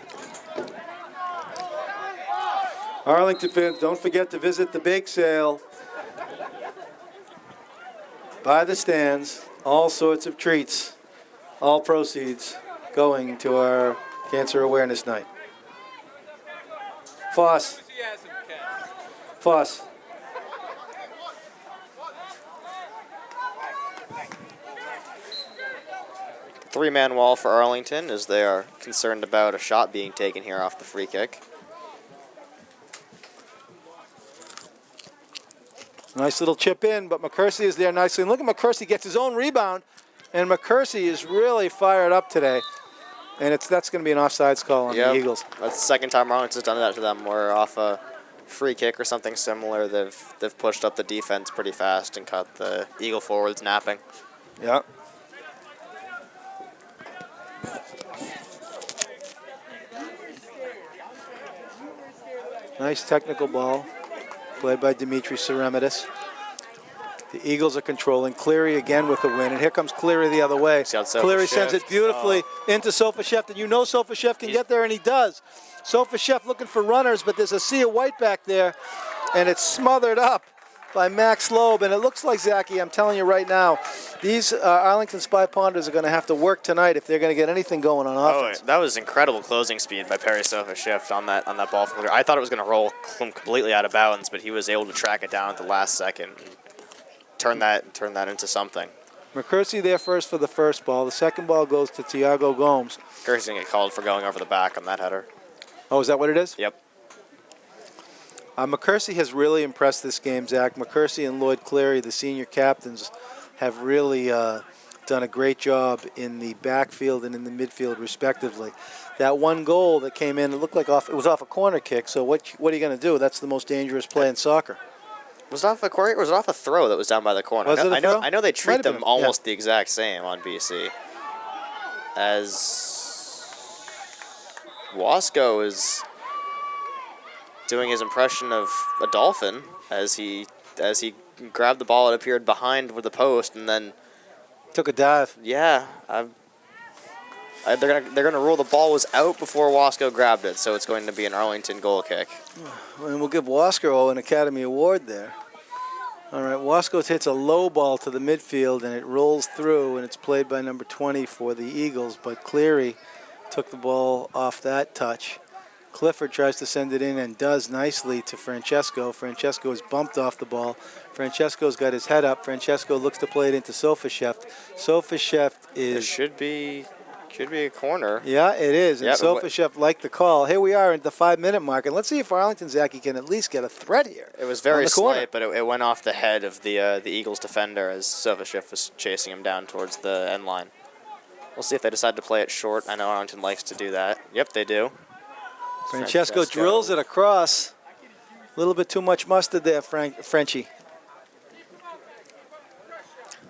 Arlington fans, don't forget to visit the bake sale. Buy the stands, all sorts of treats, all proceeds going to our Cancer Awareness Night. Foss. Three-man wall for Arlington as they are concerned about a shot being taken here off the free kick. Nice little chip in, but McCursey is there nicely. And look at McCursey gets his own rebound, and McCursey is really fired up today. And that's going to be an offsides call on the Eagles. That's the second time Arlington's done that to them, where off a free kick or something similar, they've pushed up the defense pretty fast and caught the Eagle forwards napping. Yeah. Nice technical ball played by Dimitri Ceremidis. The Eagles are controlling. Cleary again with the win, and here comes Cleary the other way. Cleary sends it beautifully into Sofashev, and you know Sofashev can get there, and he does. Sofashev looking for runners, but there's a sea of white back there, and it's smothered up by Max Loeb, and it looks like, Zachy, I'm telling you right now, these Arlington Spy Ponders are going to have to work tonight if they're going to get anything going on offense. Oh, that was incredible closing speed by Perry Sofashev on that ball from Cleary. I thought it was going to roll completely out of bounds, but he was able to track it down at the last second. Turn that into something. McCursey there first for the first ball. The second ball goes to Tiago Gomes. McCursey's going to get called for going over the back on that header. Oh, is that what it is? Yep. McCursey has really impressed this game, Zach. McCursey and Lloyd Cleary, the senior captains, have really done a great job in the backfield and in the midfield, respectively. That one goal that came in, it looked like it was off a corner kick. So what are you going to do? That's the most dangerous play in soccer. Was it off a corner? Or was it off a throw that was down by the corner? I know they treat them almost the exact same on BC. As Wasco is doing his impression of a dolphin as he grabbed the ball, it appeared behind with the post and then took a dive. Yeah, they're gonna rule the ball was out before Wasco grabbed it, so it's going to be an Arlington goal kick. And we'll give Wasco an Academy Award there. All right, Wasco hits a low ball to the midfield, and it rolls through, and it's played by number 20 for the Eagles, but Cleary took the ball off that touch. Clifford tries to send it in and does nicely to Francesco. Francesco is bumped off the ball. Francesco's got his head up. Francesco looks to play it into Sofashev. Sofashev is... It should be a corner. Yeah, it is. And yep. Sofashev liked the call. Here we are at the 5-minute mark, and let's see if Arlington Zachy can at least get a threat here. It was very slight, but it went off the head of the Eagles defender as Sofashev was chasing him down towards the end line. We'll see if they decide to play it short. I know Arlington likes to do that. Yep, they do. Francesco drills it across. A little bit too much mustard there, Frenchie.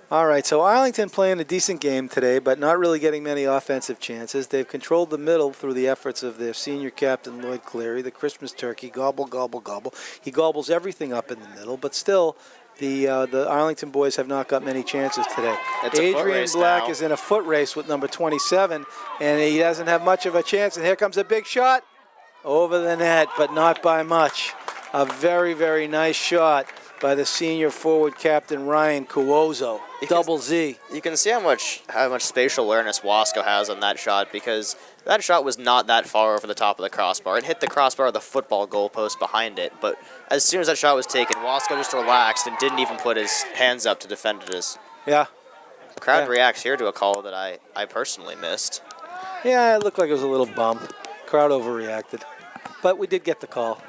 All right, so Arlington playing a decent game today, but not really getting many offensive chances. They've controlled the middle through the efforts of their senior captain, Lloyd Cleary, the Christmas turkey, gobble, gobble, gobble. He gobbles everything up in the middle, but still, the Arlington boys have not got many chances today. Adrian Black is in a foot race with number 27, and he doesn't have much of a chance, and here comes a big shot. Over the net, but not by much. A very, very nice shot by the senior forward captain, Ryan Cuozo, double Z. You can see how much spatial awareness Wasco has on that shot, because that shot was not that far over the top of the crossbar. It hit the crossbar of the football goalpost behind it, but as soon as that shot was taken, Wasco just relaxed and didn't even put his hands up to defend it. Yeah. The crowd reacts here to a call that I personally missed. Yeah, it looked like it was a little bump. Crowd overreacted. But we did get the call.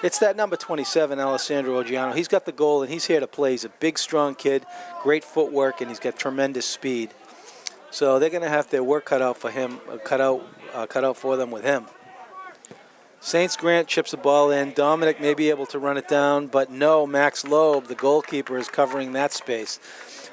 It's that number 27, Alessandro Oggiano. He's got the goal, and he's here to play. He's a big, strong kid, great footwork, and he's got tremendous speed. So they're going to have their work cut out for him, cut out for them with him. Saints Grant chips the ball in. Dominic may be able to run it down, but no, Max Loeb, the goalkeeper, is covering that space.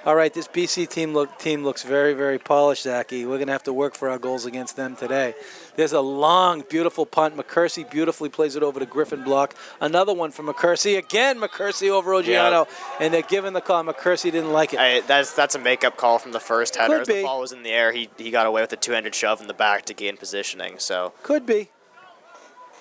All right, this BC team looks very, very polished, Zachy. We're going to have to work for our goals against them today. There's a long, beautiful punt. McCursey beautifully plays it over to Griffin Block. Another one from McCursey. Again, McCursey over Oggiano. And they're giving the call. McCursey didn't like it. That's a makeup call from the first header. As the ball was in the air, he got away with a two-handed shove in the back to gain positioning. So could be.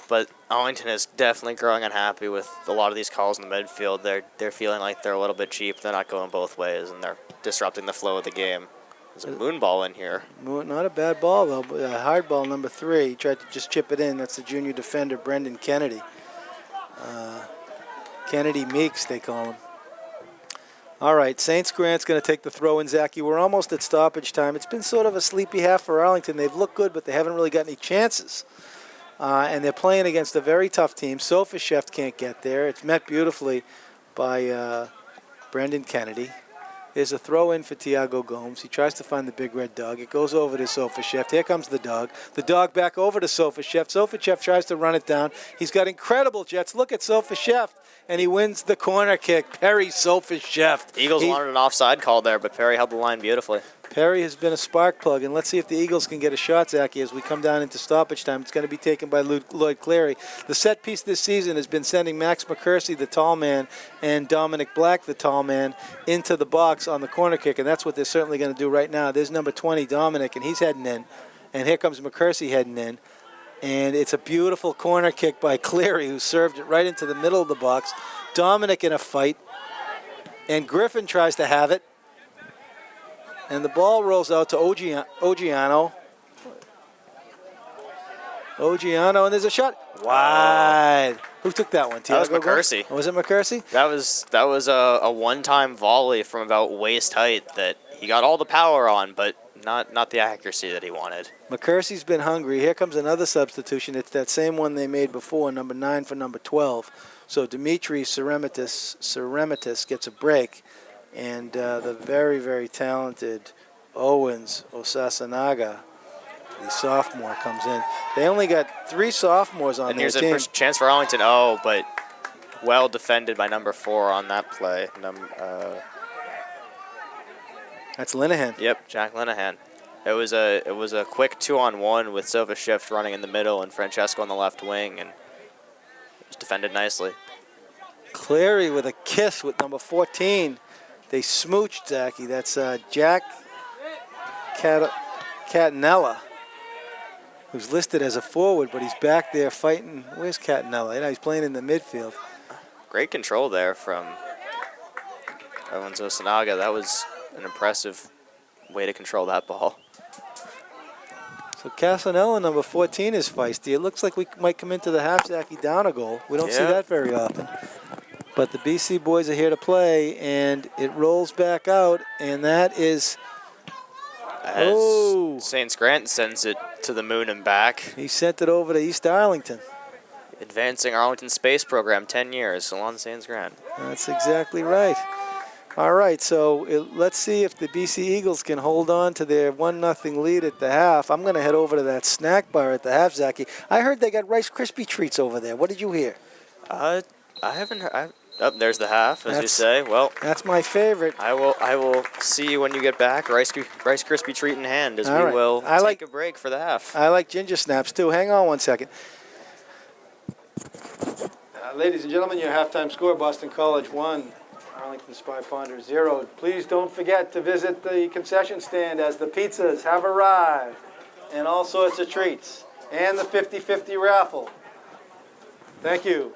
But Arlington is definitely growing unhappy with a lot of these calls in the midfield. They're feeling like they're a little bit cheap. They're not going both ways, and they're disrupting the flow of the game. There's a moon ball in here. Not a bad ball, though. But a hard ball, number 3. He tried to just chip it in. That's the junior defender, Brendan Kennedy. Kennedy Meeks, they call him. All right, Saints Grant's going to take the throw in, Zachy. We're almost at stoppage time. It's been sort of a sleepy half for Arlington. They've looked good, but they haven't really got any chances. And they're playing against a very tough team. Sofasheft can't get there. It's met beautifully by Brendan Kennedy. There's a throw in for Tiago Gomes. He tries to find the big red dog. It goes over to Sofasheft. Here comes the dog. The dog back over to Sofasheft. Sofasheft tries to run it down. He's got incredible jets. Look at Sofasheft. And he wins the corner kick. Perry Sofasheft. Eagles wanted an offside call there, but Perry held the line beautifully. Perry has been a spark plug, and let's see if the Eagles can get a shot, Zachy, as we come down into stoppage time. It's going to be taken by Lloyd Clary. The set piece this season has been sending Max McCursey, the tall man, and Dominic Black, the tall man, into the box on the corner kick, and that's what they're certainly going to do right now. There's number 20, Dominic, and he's heading in, and here comes McCursey heading in. And it's a beautiful corner kick by Cleary, who served it right into the middle of the box. Dominic in a fight, and Griffin tries to have it. And the ball rolls out to Ogiano. Ogiano, and there's a shot. Wide. Who took that one? That was Tiago McCursey. Gomes? Was it McCursey? That was a one-time volley from about waist height that he got all the power on, but not the accuracy that he wanted. McCursey's been hungry. Here comes another substitution. It's that same one they made before, number 9 for number 12. So Dimitri Ceremitis gets a break. And the very, very talented Owens Osasanaga, the sophomore, comes in. They only got 3 sophomores on their team. And here's a chance for Arlington. Oh, but well defended by number 4 on that play. That's Linehan. Yep, Jack Linehan. It was a quick 2-on-1 with Sofasheft running in the middle and Francesco on the left wing, and it was defended nicely. Cleary with a kiss with number 14. They smooched, Zachy. That's Jack Catanella, who's listed as a forward, but he's back there fighting. Where's Catanella? You know, he's playing in the midfield. Great control there from Owens Osanaga. That was an impressive way to control that ball. So Casanella, number 14, is feisty. It looks like we might come into the half, Zachy, down a goal. We don't see that very often. But the BC boys are here to play, and it rolls back out, and that is... As Saints Grant sends it to the moon and back. He sent it over to East Arlington. Advancing Arlington Space Program 10 years, Salon Saints Grant. That's exactly right. All right, so let's see if the BC Eagles can hold on to their 1-0 lead at the half. I'm going to head over to that snack bar at the half, Zachy. I heard they got Rice Krispie treats over there. What did you hear? I haven't heard... there's the half, as you say. Well, that's my favorite. I will see you when you get back. Rice Krispie treat in hand, as we will take a break for the half. I like ginger snaps too. Hang on one second. Ladies and gentlemen, your halftime score: Boston College 1, Arlington Spy Ponder 0. Please don't forget to visit the concession stand as the pizzas have arrived, and all sorts of treats, and the 50-50 raffle. Thank you.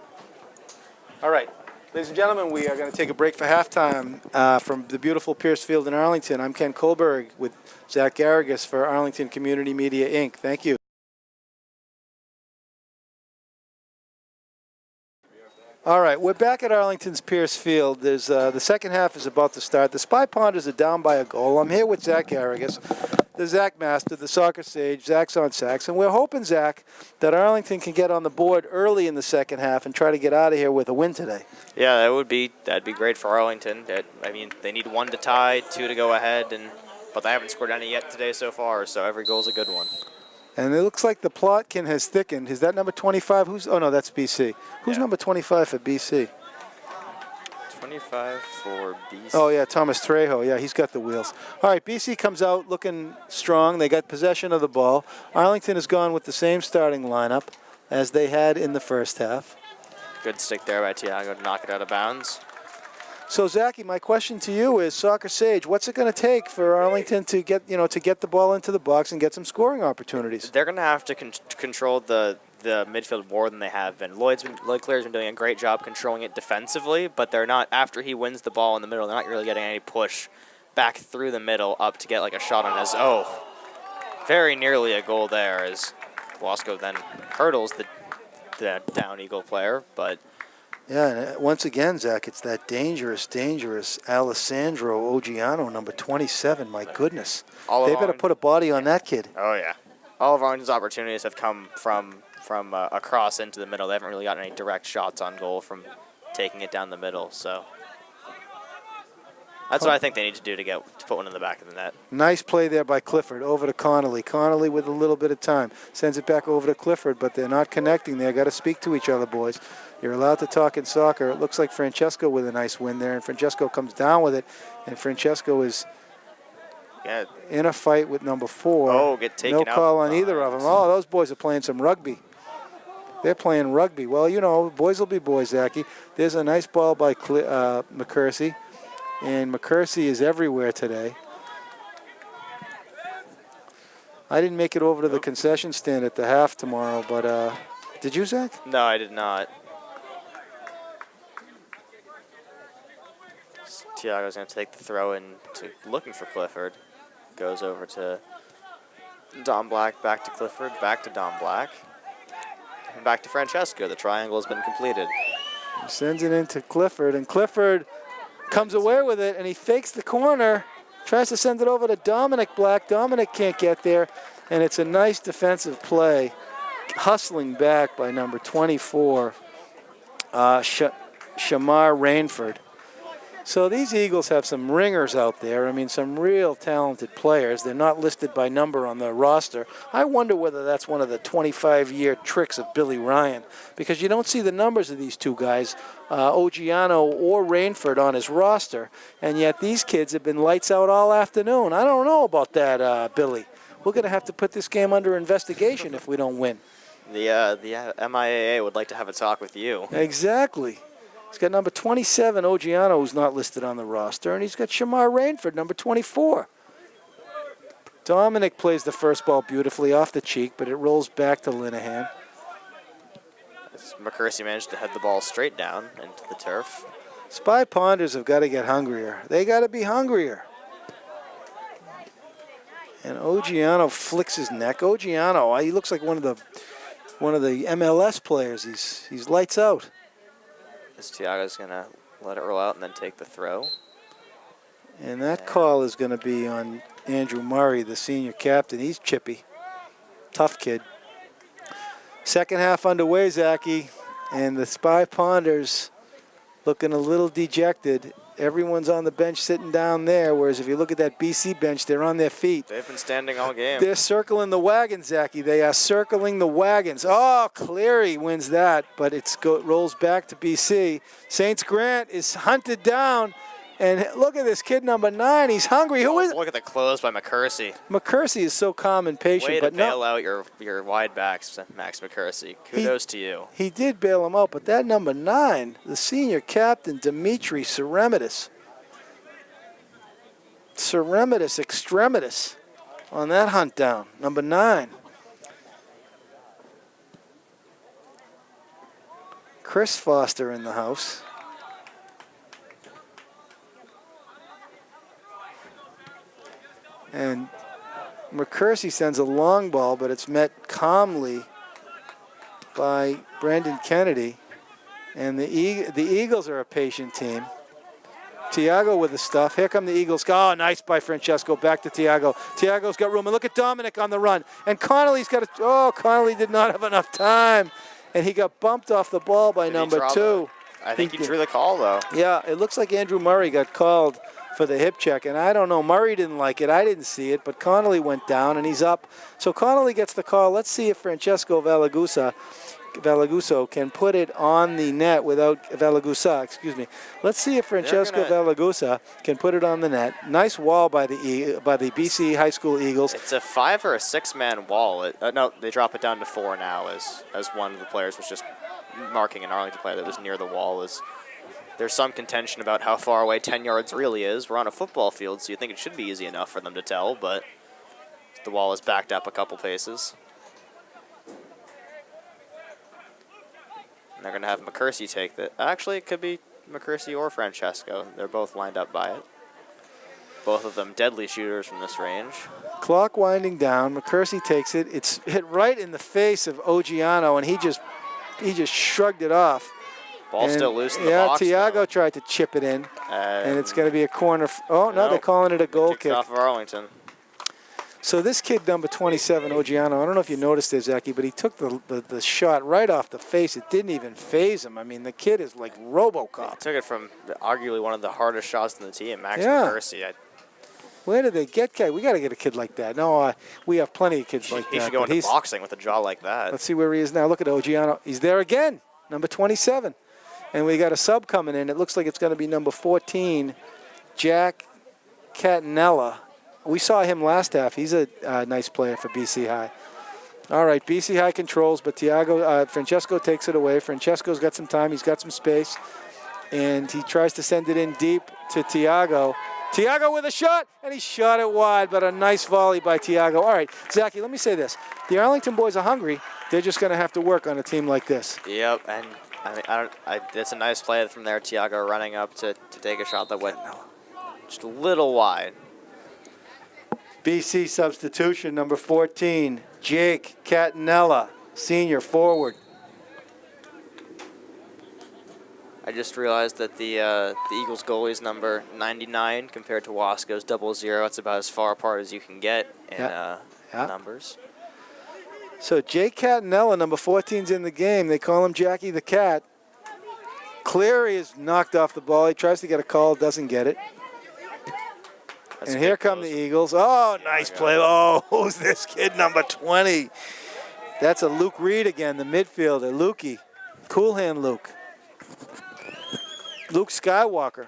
All right. Ladies and gentlemen, we are going to take a break for halftime from the beautiful Pierce Field in Arlington. I'm Ken Kohlberg with Zach Garrigus for Arlington Community Media, Inc. Thank you. All right, we're back at Arlington's Pierce Field. There's the second half is about to start. The Spy Ponders are down by a goal. I'm here with Zach Garrigus, the Zach Master, the soccer sage. Zach's on sax, and we're hoping, Zach, that Arlington can get on the board early in the second half and try to get out of here with a win today. Yeah, that'd be great for Arlington. I mean, they need 1 to tie, 2 to go ahead, but they haven't scored any yet today so far. So every goal's a good one. And it looks like the Plotkin has thickened. Is that number 25? Oh no, that's BC. Who's number 25 for BC? 25 for BC. Oh, yeah, Thomas Trejo. Yeah, he's got the wheels. All right, BC comes out looking strong. They got possession of the ball. Arlington has gone with the same starting lineup as they had in the first half. Good stick there by Tiago to knock it out of bounds. So, Zachy, my question to you is, Soccer Sage, what's it going to take for Arlington to get the ball into the box and get some scoring opportunities? They're going to have to control the midfield more than they have been. Lloyd Clary's been doing a great job controlling it defensively, but they're not, after he wins the ball in the middle, they're not really getting any push back through the middle up to get like a shot on his. Oh, very nearly a goal there as Wasco then hurdles the down Eagle player, but Yeah, and once again, Zach, it's that dangerous Alessandro Oggiano, number 27. My goodness. They better put a body on that kid. Oh, yeah. All of Arlington's opportunities have come from across into the middle. They haven't really gotten any direct shots on goal from taking it down the middle. So that's what I think they need to do to put one in the back of the net. Nice play there by Clifford over to Connolly. Connolly with a little bit of time. Sends it back over to Clifford, but they're not connecting there. Got to speak to each other, boys. You're allowed to talk in soccer. It looks like Francesco with a nice win there, and Francesco comes down with it, and Francesco is in a fight with number 4. Oh, get taken out. No call on either of them. Oh, those boys are playing some rugby. They're playing rugby. Well, you know, boys will be boys, Zachy. There's a nice ball by McCursey, and McCursey is everywhere today. I didn't make it over to the concession stand at the half tomorrow, but did you, Zach? No, I did not. Tiago's going to take the throw in looking for Clifford. Goes over to Dom Black, back to Clifford, back to Dom Black. And back to Francesco. The triangle has been completed. He sends it into Clifford, and Clifford comes away with it, and he fakes the corner. Tries to send it over to Dominic Black. Dominic can't get there, and it's a nice defensive play. Hustling back by number 24, Shamar Rainford. So these Eagles have some ringers out there. I mean, some real talented players. They're not listed by number on the roster. I wonder whether that's one of the 25-year tricks of Billy Ryan, because you don't see the numbers of these two guys, Oggiano or Rainford, on his roster, and yet these kids have been lights out all afternoon. I don't know about that, Billy. We're going to have to put this game under investigation if we don't win. The MIAA would like to have a talk with you. Exactly. He's got number 27, Oggiano, who's not listed on the roster, and he's got Shamar Rainford, number 24. Dominic plays the first ball beautifully off the cheek, but it rolls back to Linehan. McCursey managed to head the ball straight down into the turf. Spy Ponders have got to get hungrier. They got to be hungrier. And Oggiano flicks his neck. Oggiano, he looks like one of the MLS players. He's lights out. Tiago's going to let it roll out and then take the throw. And that call is going to be on Andrew Murray, the senior captain. He's chippy. Tough kid. Second half underway, Zachy. And the Spy Ponders looking a little dejected. Everyone's on the bench sitting down there, whereas if you look at that BC bench, they're on their feet. They've been standing all game. They're circling the wagons, Zachy. They are circling the wagons. Oh, Cleary wins that, but it rolls back to BC. Saints Grant is hunted down, and look at this kid, number 9. He's hungry. Who is it? Look at the close by McCursey. McCursey is so calm and patient. Way to but bail out your wide backs, Max McCursey. Kudos to you. He did bail him out, but that number 9, the senior captain, Dimitri Ceremidis Extremitis on that hunt down, number 9. Chris Foster in the house. And McCursey sends a long ball, but it's met calmly by Brendan Kennedy. And the Eagles are a patient team. Tiago with the stuff. Here come the Eagles. Oh, nice by Francesco. Back to Tiago. Tiago's got room. And look at Dominic on the run. And Connolly's got Connolly did not have enough time. And he got bumped off the ball by number 2. I think he drew the call, though. Yeah, it looks like Andrew Murray got called for the hip check. And I don't know. Murray didn't like it. I didn't see it. But Connolly went down, and he's up. So Connolly gets the call. Let's see if Francesco Valaguso can put it on the net without Let's see if Francesco Valagusa can put it on the net. Nice wall by the BC High School Eagles. It's a 5 or a 6-man wall. No, they drop it down to 4 now as one of the players was just marking an Arlington player that was near the wall. There's some contention about how far away 10 yards really is. We're on a football field, so you think it should be easy enough for them to tell, but the wall is backed up a couple paces. And they're going to have McCursey take that. Actually, it could be McCursey or Francesco. They're both lined up by it. Both of them deadly shooters from this range. Clock winding down. McCursey takes it. It's hit right in the face of Oggiano, and he just shrugged it off. Ball's still loose in the yeah, box. Tiago tried to chip it in, and it's going to be a corner. Oh, no, they're calling it a goal kick kick. off of Arlington. So this kid, number 27, Ogiano, I don't know if you noticed it, Zachy, but he took the shot right off the face. It didn't even phase him. I mean, the kid is like RoboCop. He took it from arguably one of the hardest shots in the team, Max Yeah. McCursey. Where did they get guy? We got to get a kid like that. No, we have plenty of kids like that. He should go but into boxing with a jaw like that. Let's see where he is now. Look at Ogiano. He's there again, number 27. And we got a sub coming in. It looks like it's going to be number 14, Jack Catanella. We saw him last half. He's a nice player for BC High. All right, BC High controls, but Francesco takes it away. Francesco's got some time. He's got some space. And he tries to send it in deep to Tiago. Tiago with a shot, and he shot it wide, but a nice volley by Tiago. All right, Zachy, let me say this. The Arlington boys are hungry. They're just going to have to work on a team like this. Yep, and it's a nice play from there. Tiago running up to take a shot that went just a little wide. BC substitution, number 14, Jake Catanella, senior forward. I just realized that the Eagles goalie is number 99 compared to Wasco's 00. It's about as far apart as you can get in numbers. So Jake Catanella, number 14, is in the game. They call him Jackie the Cat. Cleary is knocked off the ball. He tries to get a call, doesn't get it. And here come the Eagles. Oh, nice play. Oh, who's this kid, number 20? That's a Luke Reed again, the midfielder. Lukey. Cool hand Luke. Luke Skywalker.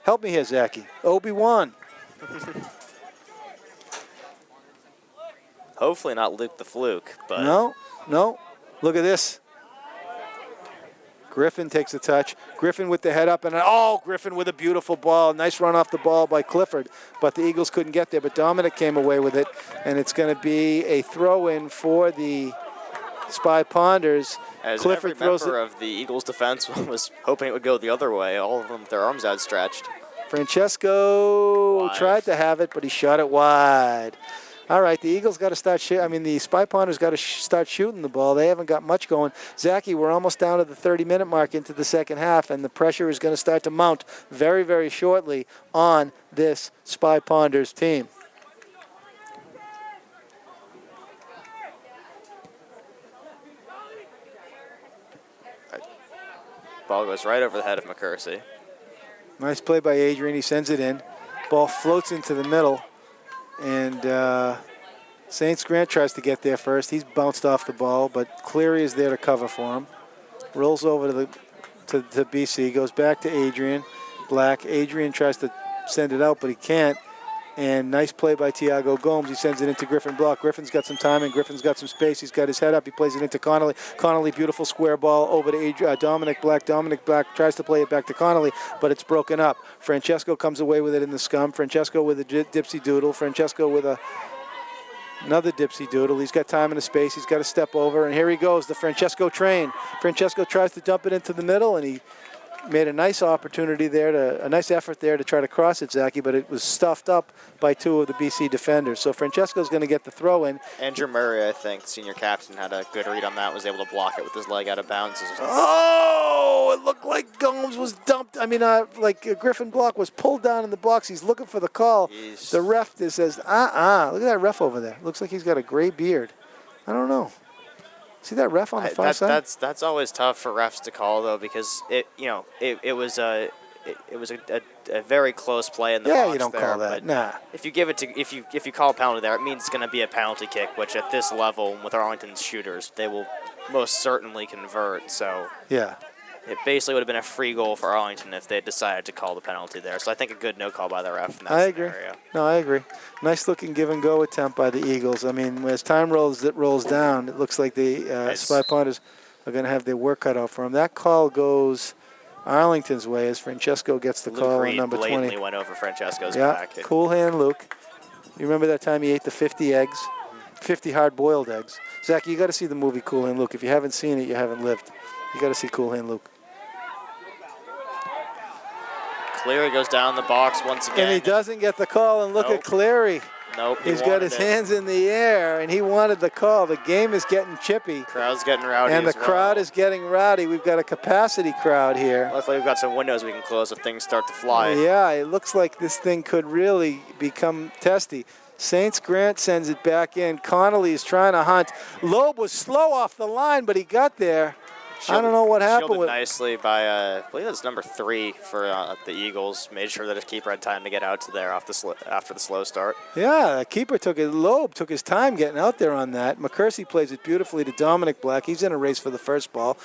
Help me here, Zachy. Obi-Wan. Hopefully not Luke the Fluke, but No. Look at this. Griffin takes a touch. Griffin with the head up, and Griffin with a beautiful ball. Nice run off the ball by Clifford, but the Eagles couldn't get there. But Dominic came away with it, and it's going to be a throw-in for the Spy Ponders. as Clifford every throws member it. of the Eagles defense was hoping it would go the other way, all of them with their arms outstretched. Francesco Wide. tried to have it, but he shot it wide. All right, the Eagles got to start the Spy Ponders got to start shooting the ball. They haven't got much going. Zachy, we're almost down to the 30-minute mark into the second half, and the pressure is going to start to mount very, very shortly on this Spy Ponders team. Ball goes right over the head of McCursey. Nice play by Adrian. He sends it in. Ball floats into the middle. And Saints Grant tries to get there first. He's bounced off the ball, but Cleary is there to cover for him. Rolls over to BC. Goes back to Adrian. Black. Adrian tries to send it out, but he can't. And nice play by Tiago Gomes. He sends it into Griffin Block. Griffin's got some time, and Griffin's got some space. He's got his head up. He plays it into Connolly. Connolly, beautiful square ball over to Dominic Black. Dominic Black tries to play it back to Connolly, but it's broken up. Francesco comes away with it in the scum. Francesco with a dipsy doodle. Francesco with another dipsy doodle. He's got time and a space. He's got to step over, and here he goes, the Francesco train. Francesco tries to dump it into the middle, and he made a nice opportunity there, a nice effort there to try to cross it, Zachy, but it was stuffed up by two of the BC defenders. So Francesco's going to get the throw in. Andrew Murray, I think, senior captain, had a good read on that, was able to block it with his leg out of bounds. Oh, it looked like Gomes was dumped. Griffin Block was pulled down in the box. He's looking for the call. Jeez. The ref says, look at that ref over there. Looks like he's got a gray beard. I don't know. See that ref on the far side? That's always tough for refs to call though, because it was a very close play in the box. Yeah, you don't there, call that. Nah. If you call a penalty there, it means it's going to be a penalty kick, which at this level with Arlington's shooters, they will most certainly convert. So Yeah. it basically would have been a free goal for Arlington if they had decided to call the penalty there. So I think a good no call by the ref in that I agree. scenario. No, I agree. Nice looking give and go attempt by the Eagles. I mean, as time rolls down, it looks like the Spy Ponders are going to have their work cut out for them. That call goes Arlington's way as Francesco gets the Luke call on Reed number 20. blatantly went over Francesco's Yeah, back. cool hand, Luke. You remember that time he ate the 50 eggs? 50 hard-boiled eggs. Zach, you got to see the movie Cool Hand Luke. If you haven't seen it, you haven't lived. You got to see Cool Hand Luke. Cleary goes down the box once again. And he doesn't get the call, and look at Cleary. Nope. He's got his hands in the air, and he wanted the call. The game is getting chippy. Crowd's getting rowdy And the as well. crowd is getting rowdy. We've got a capacity crowd here. Luckily, we've got some windows we can close if things start to fly. Yeah, it looks like this thing could really become testy. Saints Grant sends it back in. Connolly is trying to hunt. Loeb was slow off the line, but he got there. I don't know what happened Shielded with. nicely by, I believe that's number 3 for the Eagles. Made sure that his keeper had time to get out to there after the slow start. Yeah, the keeper Loeb took his time getting out there on that. McCursey plays it beautifully to Dominic Black. He's in a race for the first ball.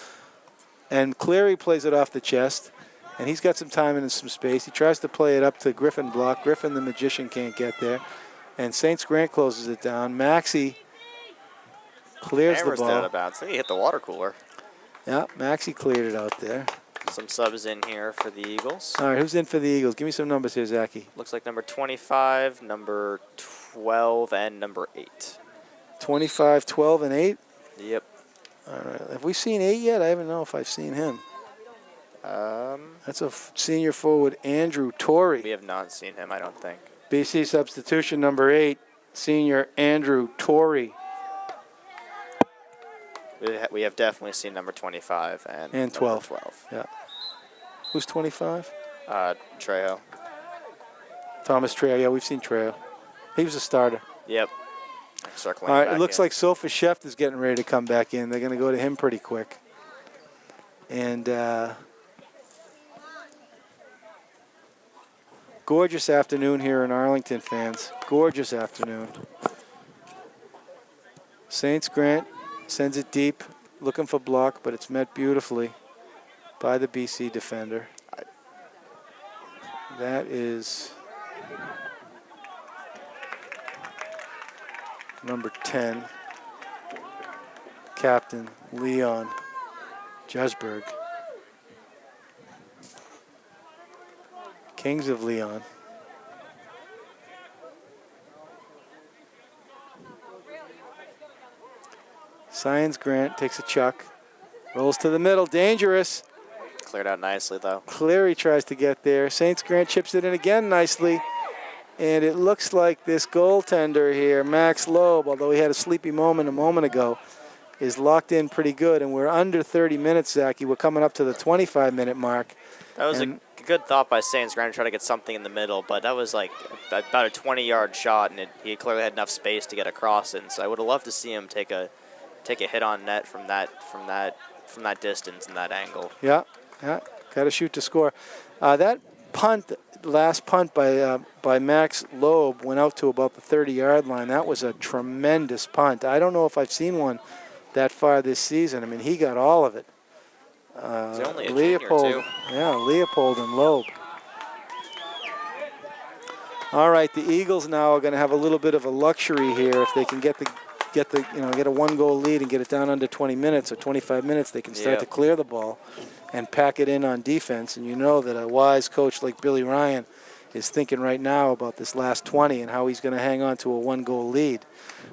And Cleary plays it off the chest. And he's got some time and some space. He tries to play it up to Griffin Block. Griffin, the magician, can't get there. And Saints Grant closes it down. Maxey clears the ball. Out of bounds. I think he hit the water cooler. Yeah, Maxey cleared it out there. Some subs in here for the Eagles. All right, who's in for the Eagles? Give me some numbers here, Zachy. Looks like number 25, number 12, and number 8. 25, 12, and 8? Yep. All right. Have we seen 8 yet? I don't know if I've seen him. That's a senior forward, Andrew Torrey. We have not seen him, I don't think. BC substitution number 8, senior Andrew Torrey. We have definitely seen number 25 and 12. 12. Yeah. Who's 25? Trejo. Thomas Trejo. Yeah, we've seen Trejo. He was a starter. Yep. Circling All right, back it looks in. like Sofa Sheft is getting ready to come back in. They're going to go to him pretty quick. And gorgeous afternoon here in Arlington, fans. Gorgeous afternoon. Saints Grant sends it deep, looking for block, but it's met beautifully by the BC defender. That is number 10, Captain Leon Jesberg. Kings of Leon. Science Grant takes a chuck, rolls to the middle, dangerous. Cleared out nicely, though. Cleary tries to get there. Saints Grant chips it in again nicely. And it looks like this goaltender here, Max Loeb, although he had a sleepy moment a moment ago, is locked in pretty good. And we're under 30 minutes, Zachy. We're coming up to the 25-minute mark. That was a good thought by Saints Grant to try to get something in the middle, but that was like about a 20-yard shot, and he clearly had enough space to get across it. And so I would have loved to see him take a hit on net from that distance and that angle. Yeah, got to shoot to score. That punt, last punt by Max Loeb, went out to about the 30-yard line. That was a tremendous punt. I don't know if I've seen one that far this season. I mean, he got all of it. He's only a Leopold, junior, too. yeah, Leopold and Loeb. All right, the Eagles now are going to have a little bit of a luxury here if they can get a one-goal lead and get it down under 20 minutes or 25 minutes. They can start to clear the ball and pack it in on defense. And you know that a wise coach like Billy Ryan is thinking right now about this last 20 and how he's going to hang on to a one-goal lead,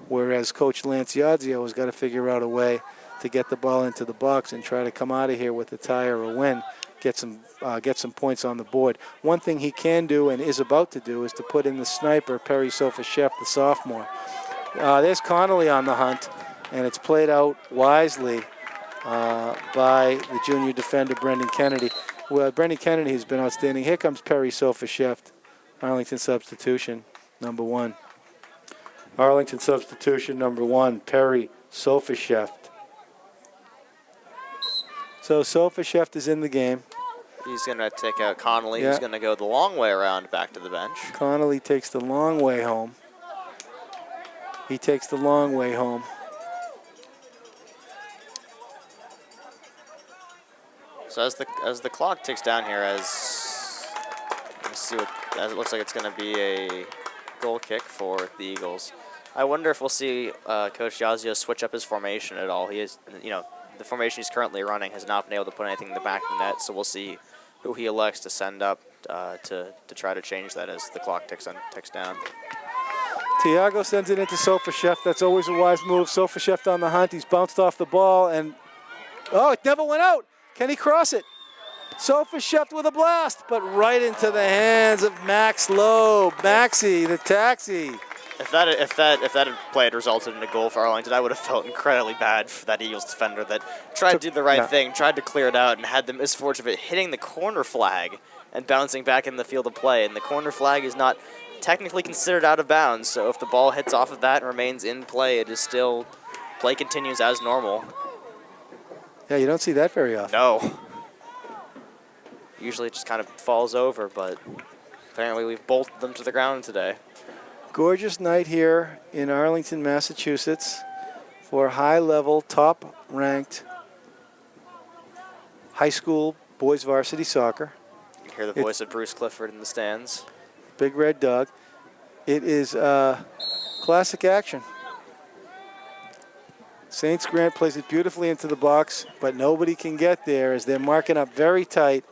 whereas Coach Lance Iadzio has got to figure out a way to get the ball into the box and try to come out of here with a tie or a win, get some points on the board. One thing he can do and is about to do is to put in the sniper, Perry Sofa-Shep, the sophomore. There's Connolly on the hunt, and it's played out wisely by the junior defender, Brendan Kennedy. Well, Brendan Kennedy has been outstanding. Here comes Perry Sofa-Shep, Arlington substitution, number 1. Arlington substitution, number 1, Perry Sofa-Shep. So Sofa-Shep is in the game. He's going to take out Connolly. Yeah. He's going to go the long way around back to the bench. Connolly takes the long way home. He takes the long way home. So as the clock ticks down here, let's see as it looks like it's going to be a goal kick for the Eagles. I wonder if we'll see Coach Iadzio switch up his formation at all. He is, the formation he's currently running has not been able to put anything in the back of the net, so we'll see who he elects to send up to try to change that as the clock ticks down. Tiago sends it into Sofa-Shep. That's always a wise move. Sofa-Shep on the hunt. He's bounced off the ball, and it never went out. Can he cross it? Sofa-Shep with a blast, but right into the hands of Max Loeb. Maxie, the taxi. If that play had resulted in a goal for Arlington, I would have felt incredibly bad for that Eagles defender that tried to do the right thing, tried to clear it out, and had the misfortune of it hitting the corner flag and bouncing back in the field of play. And the corner flag is not technically considered out of bounds, so if the ball hits off of that and remains in play, it is still play continues as normal. Yeah, you don't see that very often. No. Usually it just kind of falls over, but apparently we've bolted them to the ground today. Gorgeous night here in Arlington, Massachusetts for high-level, top-ranked high school boys varsity soccer. You hear the voice of Bruce Clifford in the stands. Big Red Dog. It is classic action. Saints Grant plays it beautifully into the box, but nobody can get there as they're marking up very tight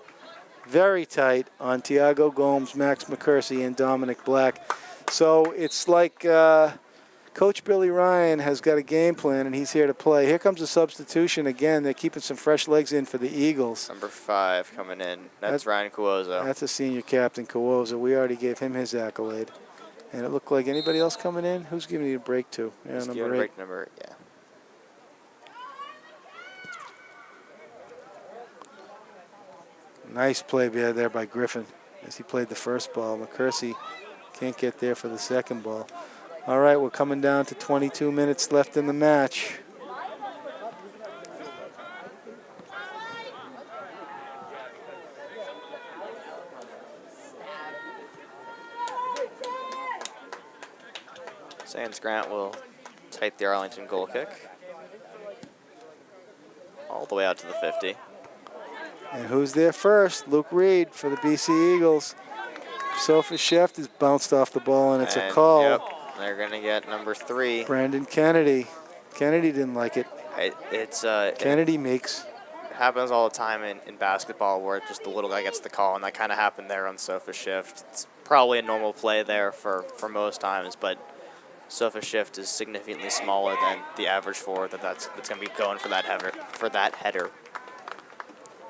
on Tiago Gomes, Max McCursey, and Dominic Black. So it's like Coach Billy Ryan has got a game plan, and he's here to play. Here comes a substitution again. They're keeping some fresh legs in for the Eagles. Number 5 coming in. That's Ryan Cuozo. That's a senior captain, Cuozo. We already gave him his accolade. And it looked like anybody else coming in? Who's giving you a break to? Yeah, Just number 8. break number, yeah. Nice play there by Griffin as he played the first ball. McCursey can't get there for the second ball. All right, we're coming down to 22 minutes left in the match. Saints Grant will take the Arlington goal kick all the way out to the 50. And who's there first? Luke Reed for the BC Eagles. Sophie Sheft has bounced off the ball, and it's a call. Yep, they're going to get number 3. Brandon Kennedy. Kennedy didn't like it. Kennedy makes. It happens all the time in basketball where just the little guy gets the call, and that kind of happened there on Sophie Shift. It's probably a normal play there for most times, but Sophie Shift is significantly smaller than the average forward that's going to be going for that header.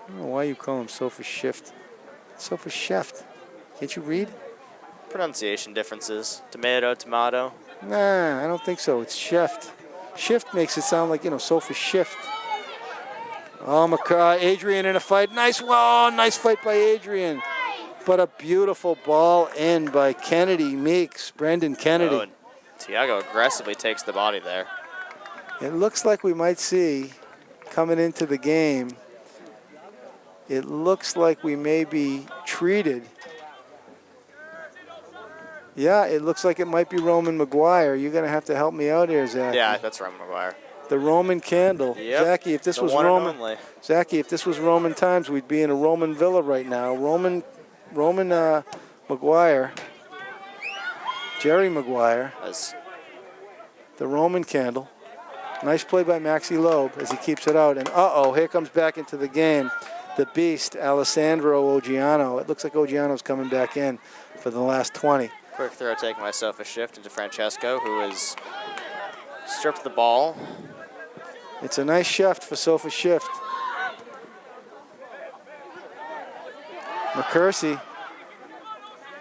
I don't know why you call him Sophie Shift. Sophie Sheft. Can't you read? Pronunciation differences. Tomato. Nah, I don't think so. It's Sheft. Shift makes it sound like, Sophie Shift. Oh, Adrian in a fight. Nice fight by Adrian. But a beautiful ball in by Kennedy Meeks, Brendan Kennedy. Oh, and Tiago aggressively takes the body there. It looks like we might see, coming into the game, it looks like we may be treated. Yeah, it looks like it might be Roman McGuire. You're going to have to help me out here, Zach. Yeah, that's Roman McGuire. The Roman candle. Yep. Zachy, if this was Roman times, we'd be in a Roman villa right now. Roman McGuire. Jerry Maguire. The Roman candle. Nice play by Maxi Loeb as he keeps it out. And here comes back into the game the beast, Alessandro Oggiano. It looks like Oggiano's coming back in for the last 20. Quick throw taken by Sophie Shift into Francesco, who has stripped the ball. It's a nice shift for Sophie Shift. McCursey.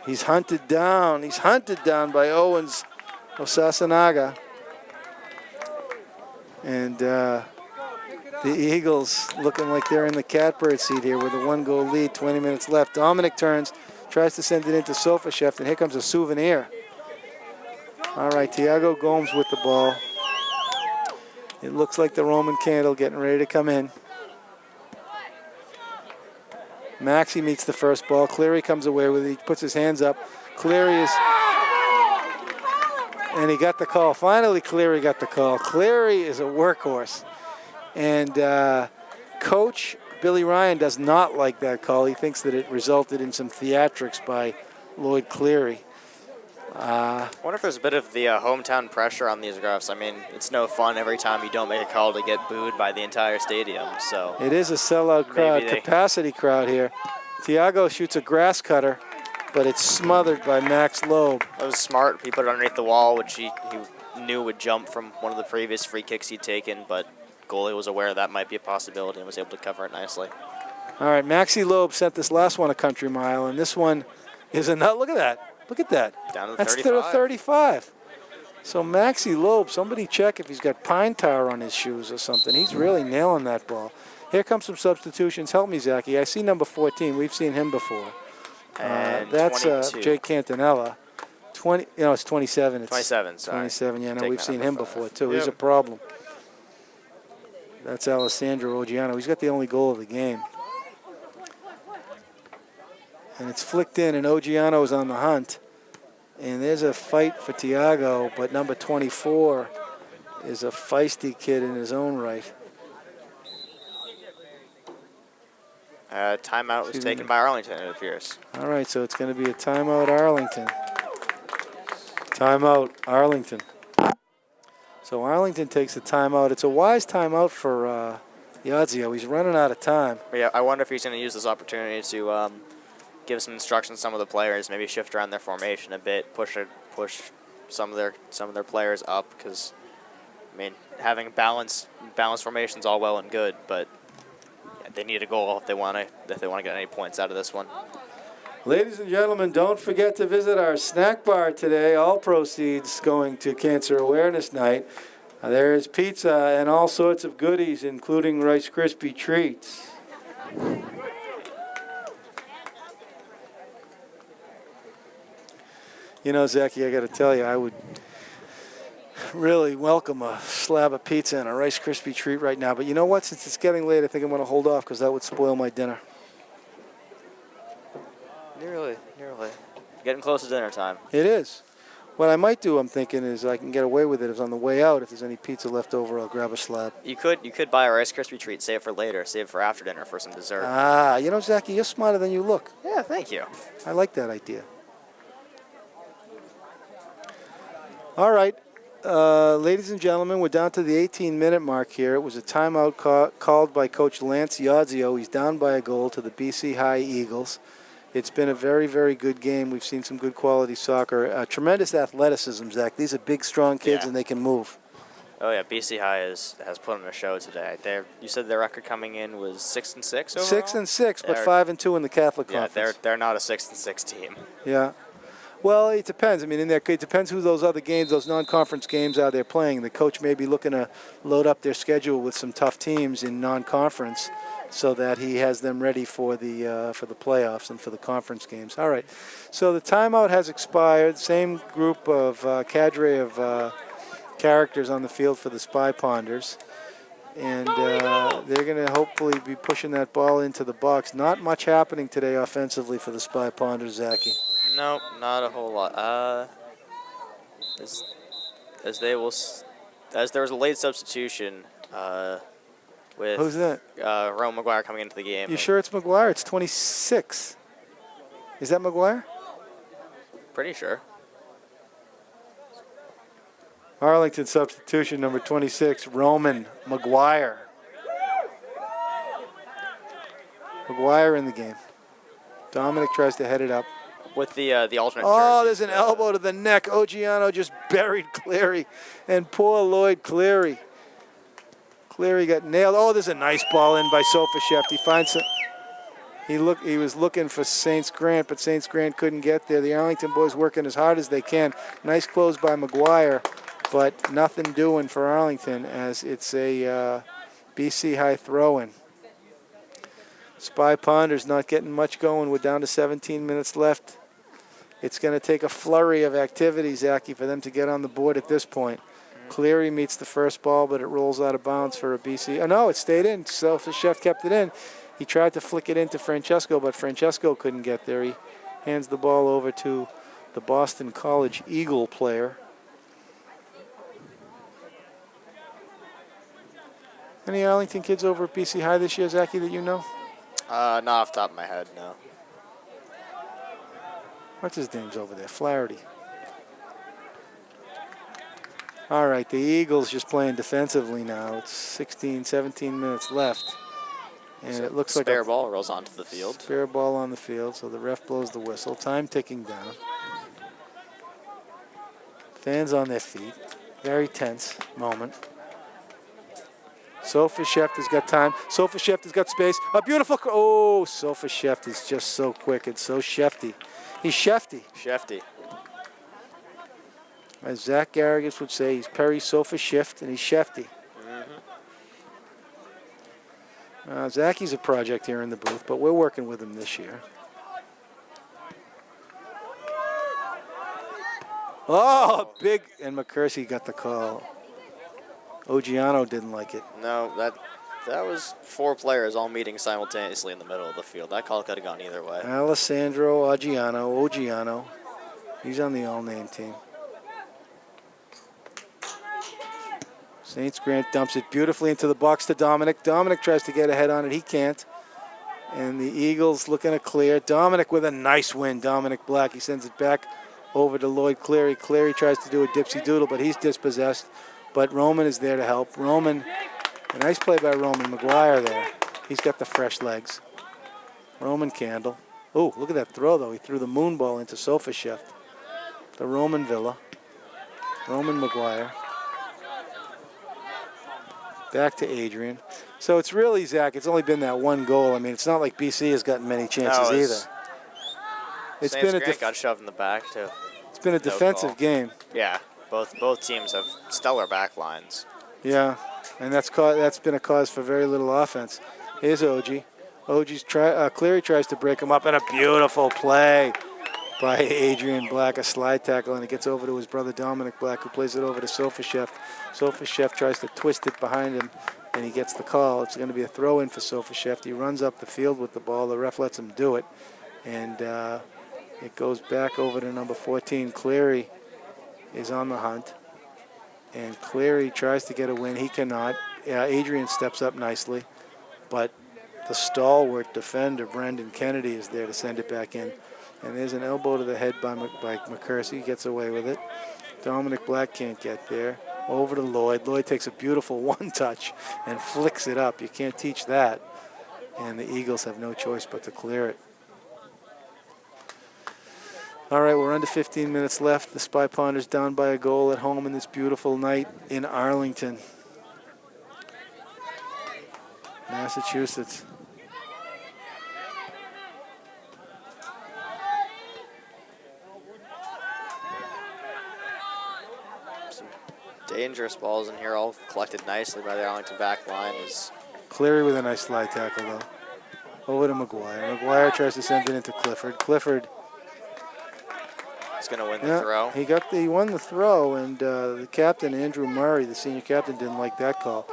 He's hunted down. He's hunted down by Owens Osasanaga. And the Eagles looking like they're in the catbird seat here with a 1-goal lead, 20 minutes left. Dominic turns, tries to send it into Sophie Shift, and here comes a souvenir. All right, Tiago Gomes with the ball. It looks like the Roman candle getting ready to come in. Maxey meets the first ball. Cleary comes away with it. He puts his hands up. Cleary is... And he got the call. Finally, Cleary got the call. Cleary is a workhorse. And Coach Billy Ryan does not like that call. He thinks that it resulted in some theatrics by Lloyd Cleary. I wonder if there's a bit of the hometown pressure on these refs. I mean, it's no fun every time you don't make a call to get booed by the entire stadium. So it is a sellout crowd, capacity crowd here. Tiago shoots a grass cutter, but it's smothered by Max Loeb. That was smart. He put it underneath the wall, which he knew would jump from one of the previous free kicks he'd taken, but goalie was aware that might be a possibility and was able to cover it nicely. All right, Maxi Loeb sent this last one a country mile, and this one is a nut. Look at that. Look at that. Down to That's 35. 35. So Maxie Loeb, somebody check if he's got pine tar on his shoes or something. He's really nailing that ball. Here comes some substitutions. Help me, Zachy. I see number 14. We've seen him before. And That's 22. Jake Cantanella. 20. No, it's 27. It's 27, sorry. 27. Yeah, no, Taking we've that seen number him 5. before too. Yep. He's a problem. That's Alessandro Oggiano. He's got the only goal of the game. And it's flicked in, and Oggiano's on the hunt. And there's a fight for Tiago, but number 24 is a feisty kid in his own right. Timeout was taken by Arlington, it appears. All right, so it's going to be a timeout Arlington. Timeout Arlington. So Arlington takes a timeout. It's a wise timeout for Yazio. He's running out of time. But yeah, I wonder if he's going to use this opportunity to give some instructions to some of the players, maybe shift around their formation a bit, push some of their players up, because I mean, having balanced formations all well and good, but they need a goal if they want to get any points out of this one. Ladies and gentlemen, don't forget to visit our snack bar today. All proceeds going to Cancer Awareness Night. There is pizza and all sorts of goodies, including Rice Krispie treats. You know, Zachy, I got to tell you, I would really welcome a slab of pizza and a Rice Krispie treat right now. But you know what? Since it's getting late, I think I'm going to hold off because that would spoil my dinner. Nearly. Getting close to dinner time. It is. What I might do, I'm thinking, is I can get away with it. Is on the way out, if there's any pizza left over, I'll grab a slab. You could buy a Rice Krispie treat, save it for later, save it for after dinner for some dessert. Ah, you know, Zachy, you're smarter than you look. Yeah, thank you. I like that idea. All right. Ladies and gentlemen, we're down to the 18-minute mark here. It was a timeout called by Coach Lance Yazio. He's down by a goal to the BC High Eagles. It's been a very, very good game. We've seen some good quality soccer. Tremendous athleticism, Zach. These are big, strong kids, and they can move. Oh yeah, BC High has put on a show today. You said their record coming in was 6-6 overall? 6-6, but 5-2 in the Catholic Conference. Yeah, they're not a 6-6 team. Yeah. Well, it depends. I mean, it depends who those other games, those non-conference games are they're playing. The coach may be looking to load up their schedule with some tough teams in non-conference so that he has them ready for the playoffs and for the conference games. All right. So the timeout has expired. Same group of cadre of characters on the field for the Spy Ponders. And they're going to hopefully be pushing that ball into the box. Not much happening today offensively for the Spy Ponders, Zachy. Nope, not a whole lot. As there was a late substitution with Who's that? Rome McGuire coming into the game. You sure it's McGuire? It's 26. Is that McGuire? Pretty sure. Arlington substitution number 26, Roman McGuire. McGuire in the game. Dominic tries to head it up. With the alternate Oh, jerseys, there's an elbow to the neck. Oggiano just buried Cleary. And poor Lloyd Cleary. Cleary got nailed. Oh, there's a nice ball in by Sofashev. He finds some. He was looking for Saints Grant, but Saints Grant couldn't get there. The Arlington boys working as hard as they can. Nice close by McGuire, but nothing doing for Arlington as it's a BC High throw-in. Spy Ponders not getting much going. We're down to 17 minutes left. It's going to take a flurry of activity, Zachy, for them to get on the board at this point. Cleary meets the first ball, but it rolls out of bounds for a BC. Oh, no, it stayed in. So the chef kept it in. He tried to flick it into Francesco, but Francesco couldn't get there. He hands the ball over to the Boston College Eagle player. Any Arlington kids over at BC High this year, Zachy, that you know? Not off the top of my head, no. What's his name's over there? Flaherty. All right, the Eagles just playing defensively now. It's 16, 17 minutes left. And So it looks like spare a ball rolls onto the field. spare ball on the field, so the ref blows the whistle. Time ticking down. Fans on their feet. Very tense moment. Sofashev has got time. Sofashev has got space. A beautiful. Oh, Sofashev is just so quick and so shefty. He's shefty. Shefty. As Zach Garrigus would say, he's Perry Sofa Shift, and he's Shefty. Zachy's a project here in the booth, but we're working with him this year. Oh, big, and McCursey got the call. Ogiano didn't like it. No, that was 4 players all meeting simultaneously in the middle of the field. That call could have gone either way. Alessandro Ogiano. He's on the all-name team. Saints Grant dumps it beautifully into the box to Dominic. Dominic tries to get ahead on it. He can't. And the Eagles looking to clear. Dominic with a nice win. Dominic Black. He sends it back over to Lloyd Cleary. Cleary tries to do a dipsy doodle, but he's dispossessed. But Roman is there to help. Roman, a nice play by Roman. McGuire there. He's got the fresh legs. Roman Candle. Oh, look at that throw, though. He threw the moon ball into Sofa Shift. The Roman Villa. Roman McGuire. Back to Adrian. So it's really, Zach, it's only been that one goal. I mean, it's not like BC has gotten many chances either. It's been a got shoved in the back, too. It's been a defensive game. Yeah, both teams have stellar back lines. Yeah, and that's been a cause for very little offense. Here's Ogie. Cleary tries to break him up, and a beautiful play by Adrian Black, a slide tackle, and it gets over to his brother Dominic Black, who plays it over to Sofa Chef. Sofa Chef tries to twist it behind him, and he gets the call. It's going to be a throw-in for Sofa Chef. He runs up the field with the ball. The ref lets him do it, and it goes back over to number 14. Cleary is on the hunt, and Cleary tries to get a win. He cannot. Adrian steps up nicely, but the stalwart defender, Brendan Kennedy, is there to send it back in. And there's an elbow to the head by McCursey. He gets away with it. Dominic Black can't get there. Over to Lloyd. Lloyd takes a beautiful one-touch and flicks it up. You can't teach that. And the Eagles have no choice but to clear it. All right, we're under 15 minutes left. The Spy Ponders down by a goal at home in this beautiful night in Arlington, Massachusetts. Dangerous balls in here, all collected nicely by the Arlington back line. Cleary with a nice slide tackle, though. Over to McGuire. McGuire tries to send it into Clifford. Clifford is going to win the throw. He won the throw, and the captain, Andrew Murray, the senior captain, didn't like that call.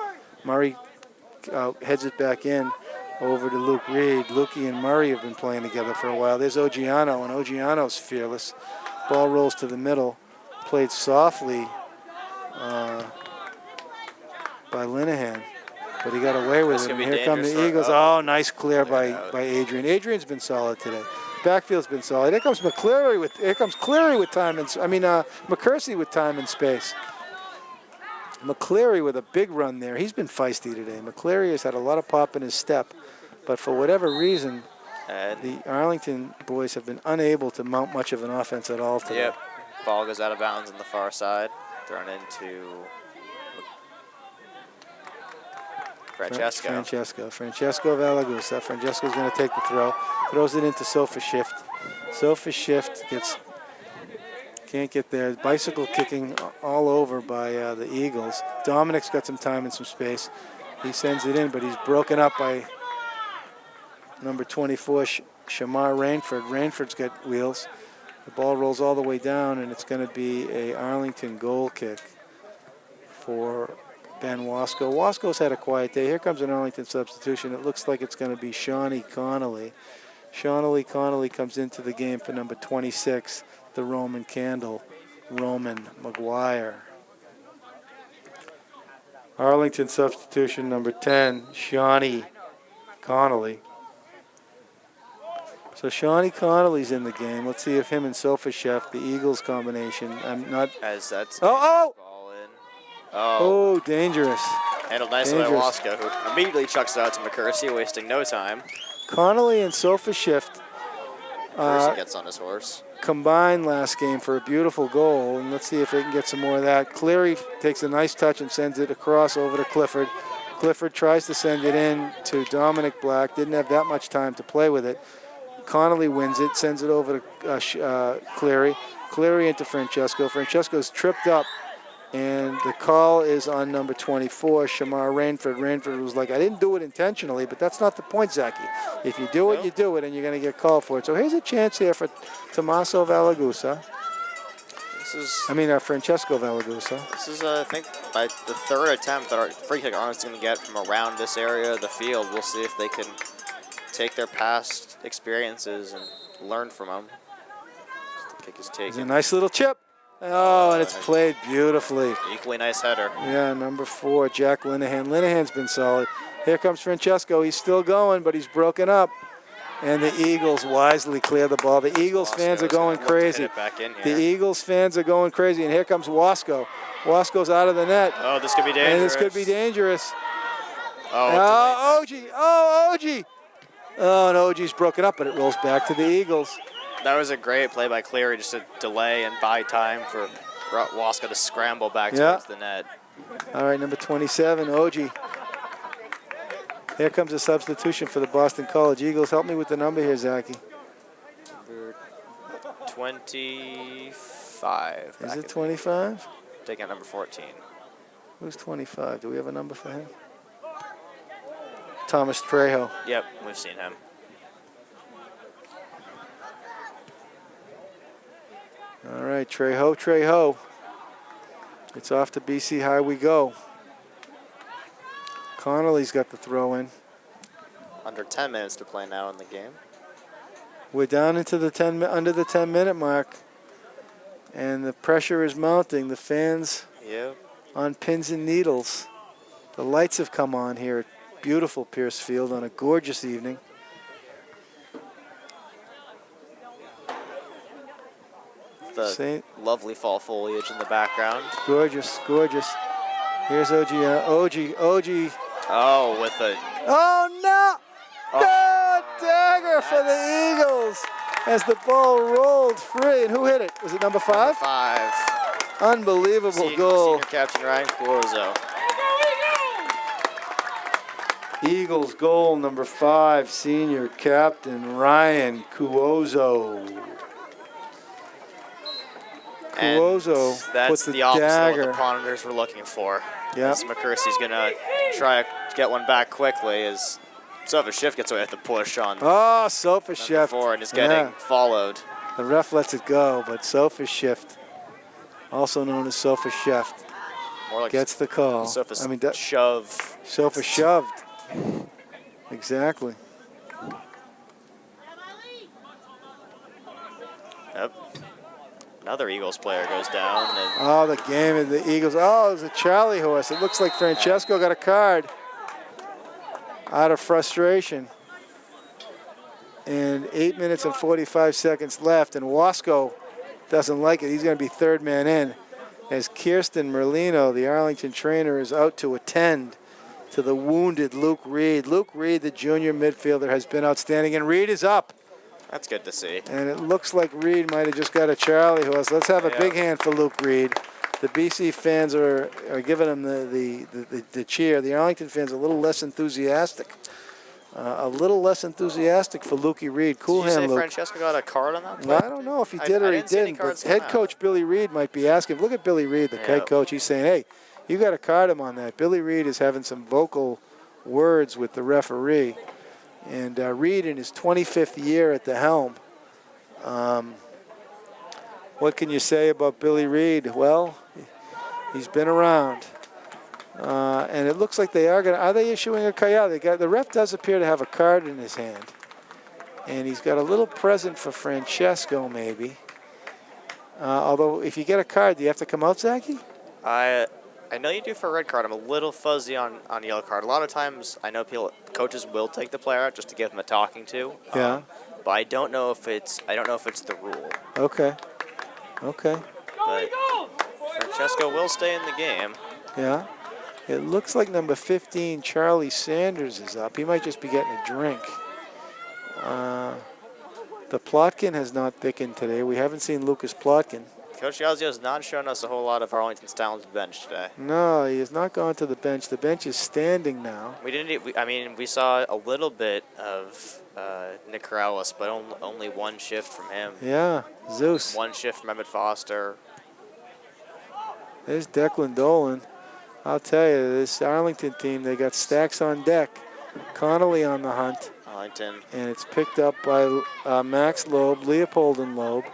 Murray heads it back in over to Luke Reed. Lukey and Murray have been playing together for a while. There's Ogiano, and Ogiano's fearless. Ball rolls to the middle, played softly by Linehan, but he got away with it. And here come the Eagles. Oh, nice clear by Adrian. Adrian's been solid today. Backfield's been solid. Here comes Cleary with time and McCursey with time and space. McCleary with a big run there. He's been feisty today. McCleary has had a lot of pop in his step, but for whatever reason, the Arlington boys have been unable to mount much of an offense at all today. Yep. Ball goes out of bounds on the far side. Thrown into Francesco Valagusa. Francesco's going to take the throw. Throws it into Sofa Shift. Sofa Shift can't get there. Bicycle kicking all over by the Eagles. Dominic's got some time and some space. He sends it in, but he's broken up by number 24, Shamar Rainford. Rainford's got wheels. The ball rolls all the way down, and it's going to be a Arlington goal kick for Ben Wasco. Wasco's had a quiet day. Here comes an Arlington substitution. It looks like it's going to be Shawnee Connolly. Shawnee Connolly comes into the game for number 26, the Roman Candle, Roman McGuire. Arlington substitution number 10, Shawnee Connolly. So Shawnee Connolly's in the game. Let's see if him and Sofa Chef, the Eagles combination. I'm not. As that's ball in. Oh, dangerous. Handled nicely by Wasco, who immediately chucks it out to McCursey, wasting no time. Connolly and Sofa Shift gets on his horse. Combined last game for a beautiful goal, and let's see if they can get some more of that. Cleary takes a nice touch and sends it across over to Clifford. Clifford tries to send it in to Dominic Black. Didn't have that much time to play with it. Connolly wins it, sends it over to Cleary. Cleary into Francesco. Francesco's tripped up, and the call is on number 24, Shamar Rainford. Rainford was like, I didn't do it intentionally, but that's not the point, Zachy. If you do it, you do it, and you're going to get called for it. So here's a chance here for Tommaso Valagusa. Francesco Valagusa. This is, I think, by the third attempt that our free kick Arlington's going to get from around this area of the field. We'll see if they can take their past experiences and learn from them. The kick is It's taken. a nice little chip. Oh, and it's played beautifully. Equally nice header. Yeah, number 4, Jack Linehan. Linehan's been solid. Here comes Francesco. He's still going, but he's broken up. And the Eagles wisely clear the ball. The Eagles fans are going crazy. The Eagles fans are going crazy. And here comes Wasco. Wasco's out of the net. Oh, this could be dangerous. And this could be dangerous. Oh, OG. Oh, OG. Oh, and OG's broken up, but it rolls back to the Eagles. that was a great play by Cleary, just to delay and buy time for Wasco to scramble back towards the net. All right, number 27, OG. Here comes a substitution for the Boston College Eagles. Help me with the number here, Zachy. 25. Is it 25? Taking out number 14. Who's 25? Do we have a number for him? Thomas Trejo. Yep, we've seen him. All right, Trejo. It's off to BC High we go. Connolly's got the throw in. Under 10 minutes to play now in the game. We're down into the under the 10-minute mark, and the pressure is mounting. The fans on pins and needles. The lights have come on here at beautiful Pierce Field on a gorgeous evening. The lovely fall foliage in the background. Gorgeous, gorgeous. Here's OG. OG. Oh, with a... Oh, no! Oh, dagger for the Eagles as the ball rolled free. And who hit it? Was it number 5? Number 5. Unbelievable goal. Senior captain Ryan Cuozo. Eagles goal number 5, senior captain Ryan Cuozo. Cuozo That's puts the opposite dagger. of what the Ponders were looking for. Yeah. As McCursey's going to try to get one back quickly as Sofa Shift gets away with the push on Oh, Sofa Shift. 4 and is getting followed. The ref lets it go, but Sofa Shift, also known as Sofa Shift, More like gets the call. Sofa shove. Sofa shoved. Exactly. Yep. Another Eagles player goes down. And Oh, the game of the Eagles. Oh, it was a Charlie horse. It looks like Francesco got a card out of frustration. And 8 minutes and 45 seconds left, and Wasco doesn't like it. He's going to be third man in as Kirsten Merlino, the Arlington trainer, is out to attend to the wounded Luke Reed. Luke Reed, the junior midfielder, has been outstanding, and Reed is up. that's good to see. And it looks like Reed might have just got a Charlie horse. Let's have a big hand for Luke Reed. The BC fans are giving him the cheer. The Arlington fans are a little less enthusiastic. For Lukey Reed. Cool Did you hand, say Luke. Francesco got a card on that play? Well, I don't know if he did or he didn't see any didn't, but cards head come out. coach Billy Reed might be asking. Look at Billy Reed, the head coach. He's saying, hey, you got to card him on that. Billy Reed is having some vocal words with the referee. And Reed in his 25th year at the helm. What can you say about Billy Reed? Well, he's been around. And it looks like they are going to, are they issuing a card? Yeah, the ref does appear to have a card in his hand. And he's got a little present for Francesco, maybe. Although, if you get a card, do you have to come out, Zachy? I know you do for a red card. I'm a little fuzzy on yellow card. A lot of times, I know coaches will take the player out just to give them a talking to. Yeah. But I don't know if it's the rule. Okay. But Francesco will stay in the game. Yeah. It looks like number 15, Charlie Sanders, is up. He might just be getting a drink. The Plotkin has not thickened today. We haven't seen Lucas Plotkin. Coach Yazio has not shown us a whole lot of Arlington's talented bench today. No, he has not gone to the bench. The bench is standing now. We didn't. We saw a little bit of Nick Corrales, but only one shift from him. Yeah, Zeus. One shift from Emmett Foster. There's Declan Dolan. I'll tell you, this Arlington team, they got stacks on deck. Connolly on the hunt. Arlington. And it's picked up by Max Loeb, Leopold and Loeb.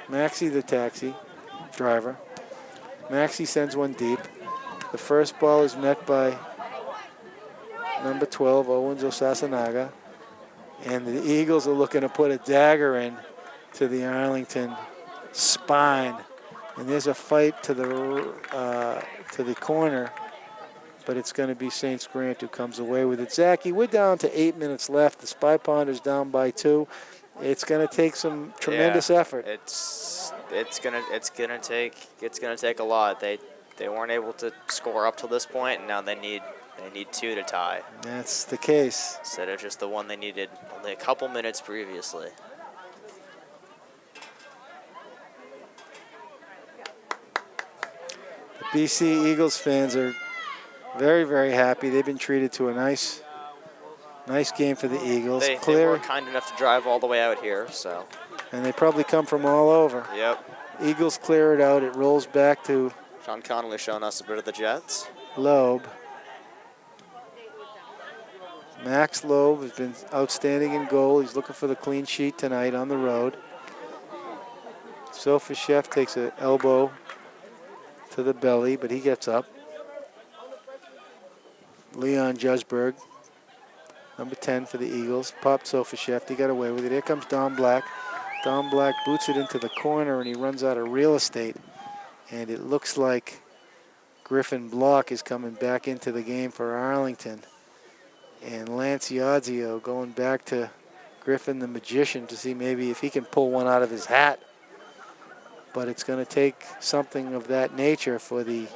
Maxie the taxi driver. Maxie sends one deep. The first ball is met by number 12, Owens Osasanaga. And the Eagles are looking to put a dagger in to the Arlington spine. And there's a fight to the corner, but it's going to be St. Grant who comes away with it. Zachy, we're down to 8 minutes left. The Spy Ponder's down by 2. It's going to take some tremendous effort. It's gonna take a lot. They weren't able to score up to this point, and now they need 2 to tie. That's the case. Instead of just the one they needed only a couple minutes previously. The BC Eagles fans are very, very happy. They've been treated to a nice game for the Eagles. They were kind enough to drive all the way out here, so. And they probably come from all over. Yep. Eagles clear it out. It rolls back to Sean Connolly showing us a bit of the Jets. Loeb. Max Loeb has been outstanding in goal. He's looking for the clean sheet tonight on the road. Sofashev takes an elbow to the belly, but he gets up. Leon Jusberg, number 10 for the Eagles, popped Sofashev. He got away with it. Here comes Don Black. Don Black boots it into the corner, and he runs out of real estate. And it looks like Griffin Block is coming back into the game for Arlington. And Lance Yazio going back to Griffin the Magician to see maybe if he can pull one out of his hat. But it's going to take something of that nature for the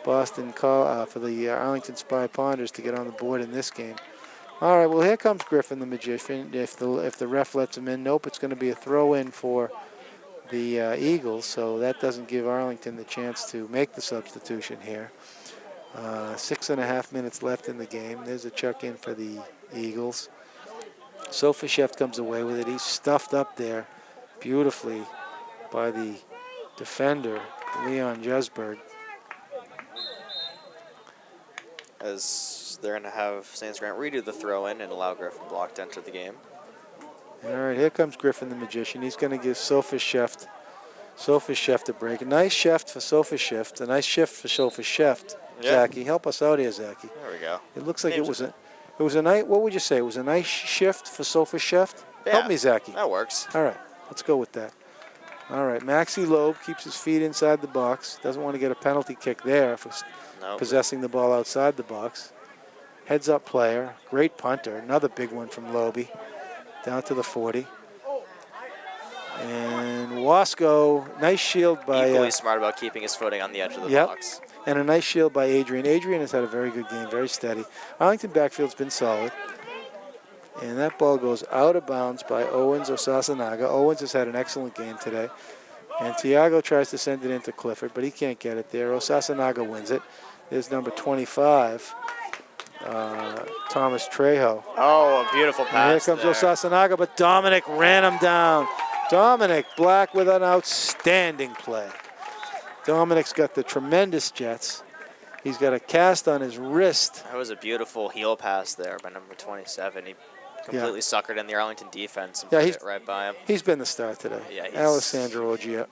Arlington Spy Ponders to get on the board in this game. All right, well, here comes Griffin the Magician. If the ref lets him in, nope, it's going to be a throw-in for the Eagles, so that doesn't give Arlington the chance to make the substitution here. 6.5 minutes left in the game. There's a chuck-in for the Eagles. Sofashev comes away with it. He's stuffed up there beautifully by the defender, Leon Jusberg. As they're going to have St. Grant redo the throw-in and allow Griffin Block to enter the game. All right, here comes Griffin the Magician. He's going to give Sofashev a break. A nice shift for Sofashev. A nice shift for Sofashev. Yeah. Zachy, help us out here, Zachy. There we go. It looks like it was a nice. What would you say? It was a nice shift for Sofashev. Yeah, Help me, Zachy. that works. All right, let's go with that. All right, Maxie Loeb keeps his feet inside the box. Doesn't want to get a penalty kick there for possessing the ball outside the box. Heads up player, great punter. Another big one from Lobe. Down to the 40. And Wasco, nice shield by... Equally smart about keeping his footing on the edge of the box. And a nice shield by Adrian. Adrian has had a very good game, very steady. Arlington backfield's been solid. And that ball goes out of bounds by Owens Osasanaga. Owens has had an excellent game today. And Tiago tries to send it into Clifford, but he can't get it there. Osasanaga wins it. There's number 25, Thomas Trejo. Oh, a beautiful pass. And here comes Osasanaga, but Dominic ran him down. Dominic Black with an outstanding play. Dominic's got the tremendous jets. He's got a cast on his wrist. That was a beautiful heel pass there by number 27. He completely suckered in the Arlington defense and put it right by him. He's been the star today. Yeah, Alessandro Ogiano.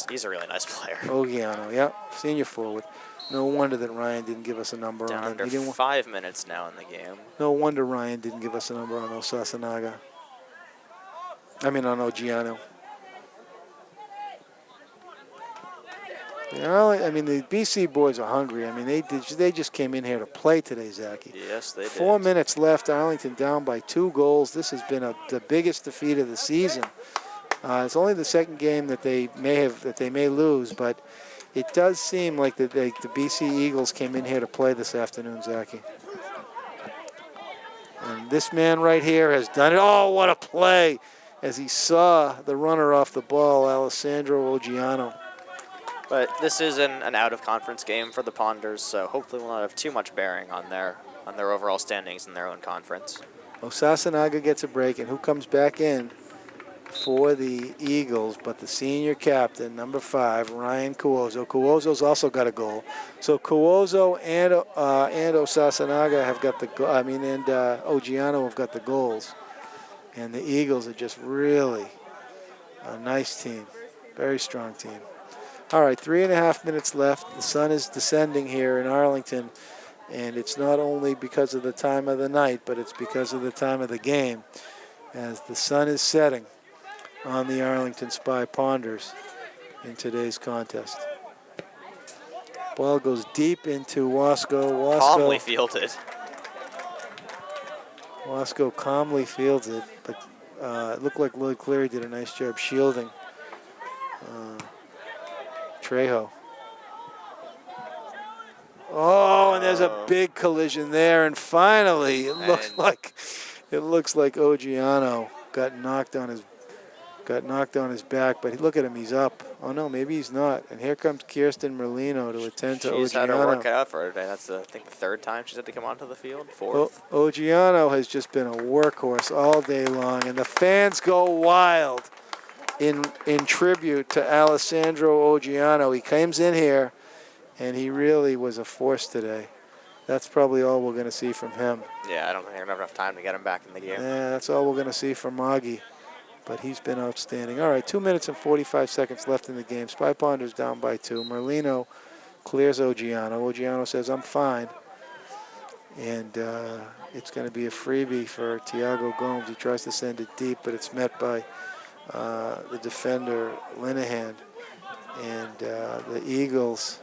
He's a really nice player. Ogiano, yep, senior forward. No wonder that Ryan didn't give us a number Down on him. under 5 minutes now in the game. No wonder Ryan didn't give us a number on Osasanaga. I mean on Ogiano. The BC boys are hungry. I mean, they just came in here to play today, Zachy. Yes, they did. 4 minutes left. Arlington down by 2 goals. This has been the biggest defeat of the season. It's only the second game that they may lose, but it does seem like the BC Eagles came in here to play this afternoon, Zachy. And this man right here has done it. Oh, what a play! as he saw the runner off the ball, Alessandro Oggiano. But this isn't an out-of-conference game for the Ponders, so hopefully we'll not have too much bearing on their overall standings in their own conference. Osasanaga gets a break, and who comes back in for the Eagles but the senior captain, number 5, Ryan Cuozo. Cuozo's also got a goal. So Cuozo and Osasanaga have got the and Oggiano have got the goals. And the Eagles are just really a nice team, very strong team. All right, 3.5 minutes left. The sun is descending here in Arlington, and it's not only because of the time of the night, but it's because of the time of the game, as the sun is setting on the Arlington Spy Ponders in today's contest. Ball goes deep into Wasco. Calmly fielded. Wasco calmly fields it, but it looked like Lloyd Cleary did a nice job shielding Trejo. Oh, and there's a big collision there, and finally it looks like Oggiano got knocked on his back, but look at him, he's up. Oh no, maybe he's not. And here comes Kirsten Merlino to attend to Oggiano. She's had her work cut out for her today. That's I think the 3rd time she's had to come onto the field. 4th. Oggiano has just been a workhorse all day long, and the fans go wild in tribute to Alessandro Oggiano. He comes in here, and he really was a force today. That's probably all we're going to see from him. Yeah, I don't think they're going to have enough time to get him back in the game. Yeah, that's all we're going to see from Augie. But he's been outstanding. All right, 2 minutes and 45 seconds left in the game. Spy Ponders down by 2. Merlino clears Oggiano. Oggiano says, I'm fine. And it's going to be a freebie for Tiago Gomes. He tries to send it deep, but it's met by the defender, Linehan. And the Eagles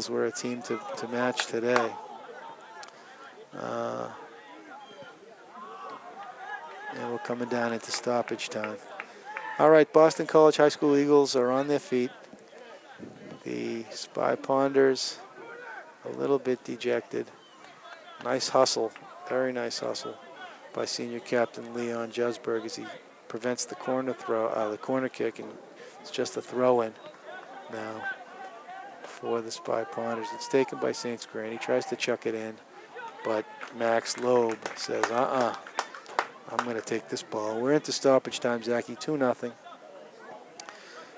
were a team to match today. And we're coming down into stoppage time. All right, Boston College High School Eagles are on their feet. The Spy Ponders a little bit dejected. Nice hustle, very nice hustle by senior captain Leon Jusberg as he prevents the corner kick, and it's just a throw-in now for the Spy Ponders. It's taken by St. Screen. He tries to chuck it in, but Max Loeb says, I'm going to take this ball. We're into stoppage time, Zachy, 2-0.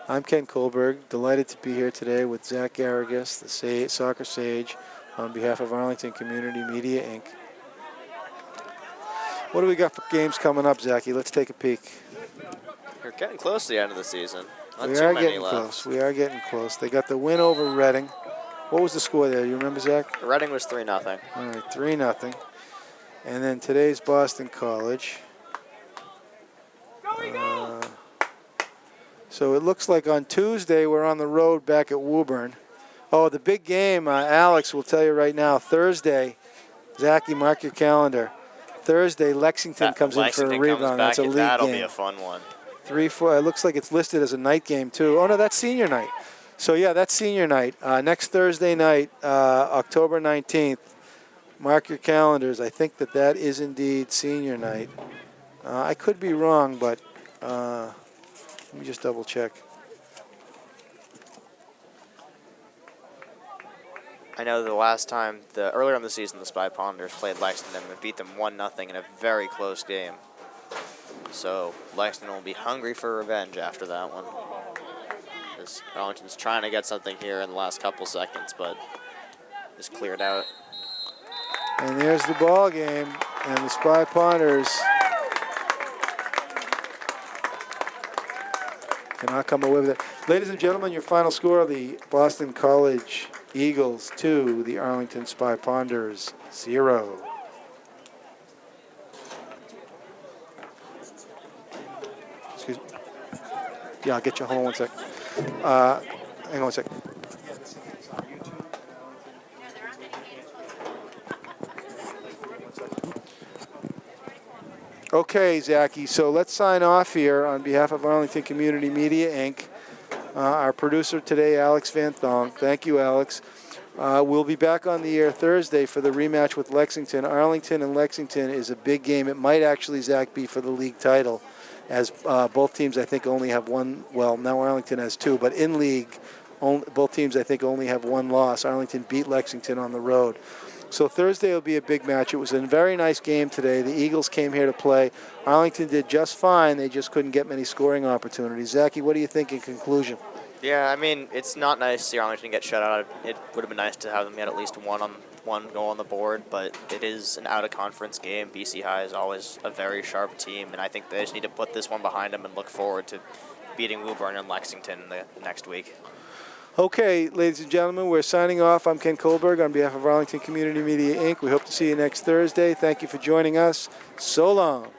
I'm Ken Kohlberg, delighted to be here today with Zach Garrigus, the soccer sage, on behalf of Arlington Community Media, Inc. What do we got for games coming up, Zachy? Let's take a peek. You're getting close to the end of the season. Not We too are many getting left. close. We are getting close. They got the win over Reading. What was the score there? You remember, Zach? Reading was 3-0. All right, 3-0. And then today's Boston College. So it looks like on Tuesday we're on the road back at Woburn. Oh, the big game, Alex will tell you right now, Thursday. Zachy, mark your calendar. Thursday, Lexington comes in for a rebound. That's a league That'll game. be a fun one. 3-4. It looks like it's listed as a night game, too. Oh, no, that's senior night. So, yeah, that's senior night. Next Thursday night, October 19th. Mark your calendars. I think that is indeed senior night. I could be wrong, but let me just double check. I know the last time, earlier in the season, the Spy Ponders played Lexington and beat them 1-0 in a very close game. So Lexington will be hungry for revenge after that one. As Arlington's trying to get something here in the last couple seconds, but just cleared out. And there's the ball game, and the Spy Ponders cannot come away with it. Ladies and gentlemen, your final score, the Boston College Eagles 2, the Arlington Spy Ponders 0. Excuse me. Yeah, I'll get you. Hold on one sec. Hang on one sec. Okay, Zachy, so let's sign off here on behalf of Arlington Community Media, Inc. Our producer today, Alex Van Thong. Thank you, Alex. We'll be back on the air Thursday for the rematch with Lexington. Arlington and Lexington is a big game. It might actually, Zach, be for the league title. as both teams, I think, only have one. Well, now Arlington has two, but in league, both teams, I think, only have one loss. Arlington beat Lexington on the road. So Thursday will be a big match. It was a very nice game today. The Eagles came here to play. Arlington did just fine. They just couldn't get many scoring opportunities. Zachy, what do you think in conclusion? Yeah, I mean, it's not nice to see Arlington get shut out. It would have been nice to have them get at least one goal on the board, but it is an out-of-conference game. BC High is always a very sharp team, and I think they just need to put this one behind them and look forward to beating Woburn and Lexington the next week. Okay, ladies and gentlemen, we're signing off. I'm Ken Kohlberg on behalf of Arlington Community Media, Inc. We hope to see you next Thursday. Thank you for joining us. So long.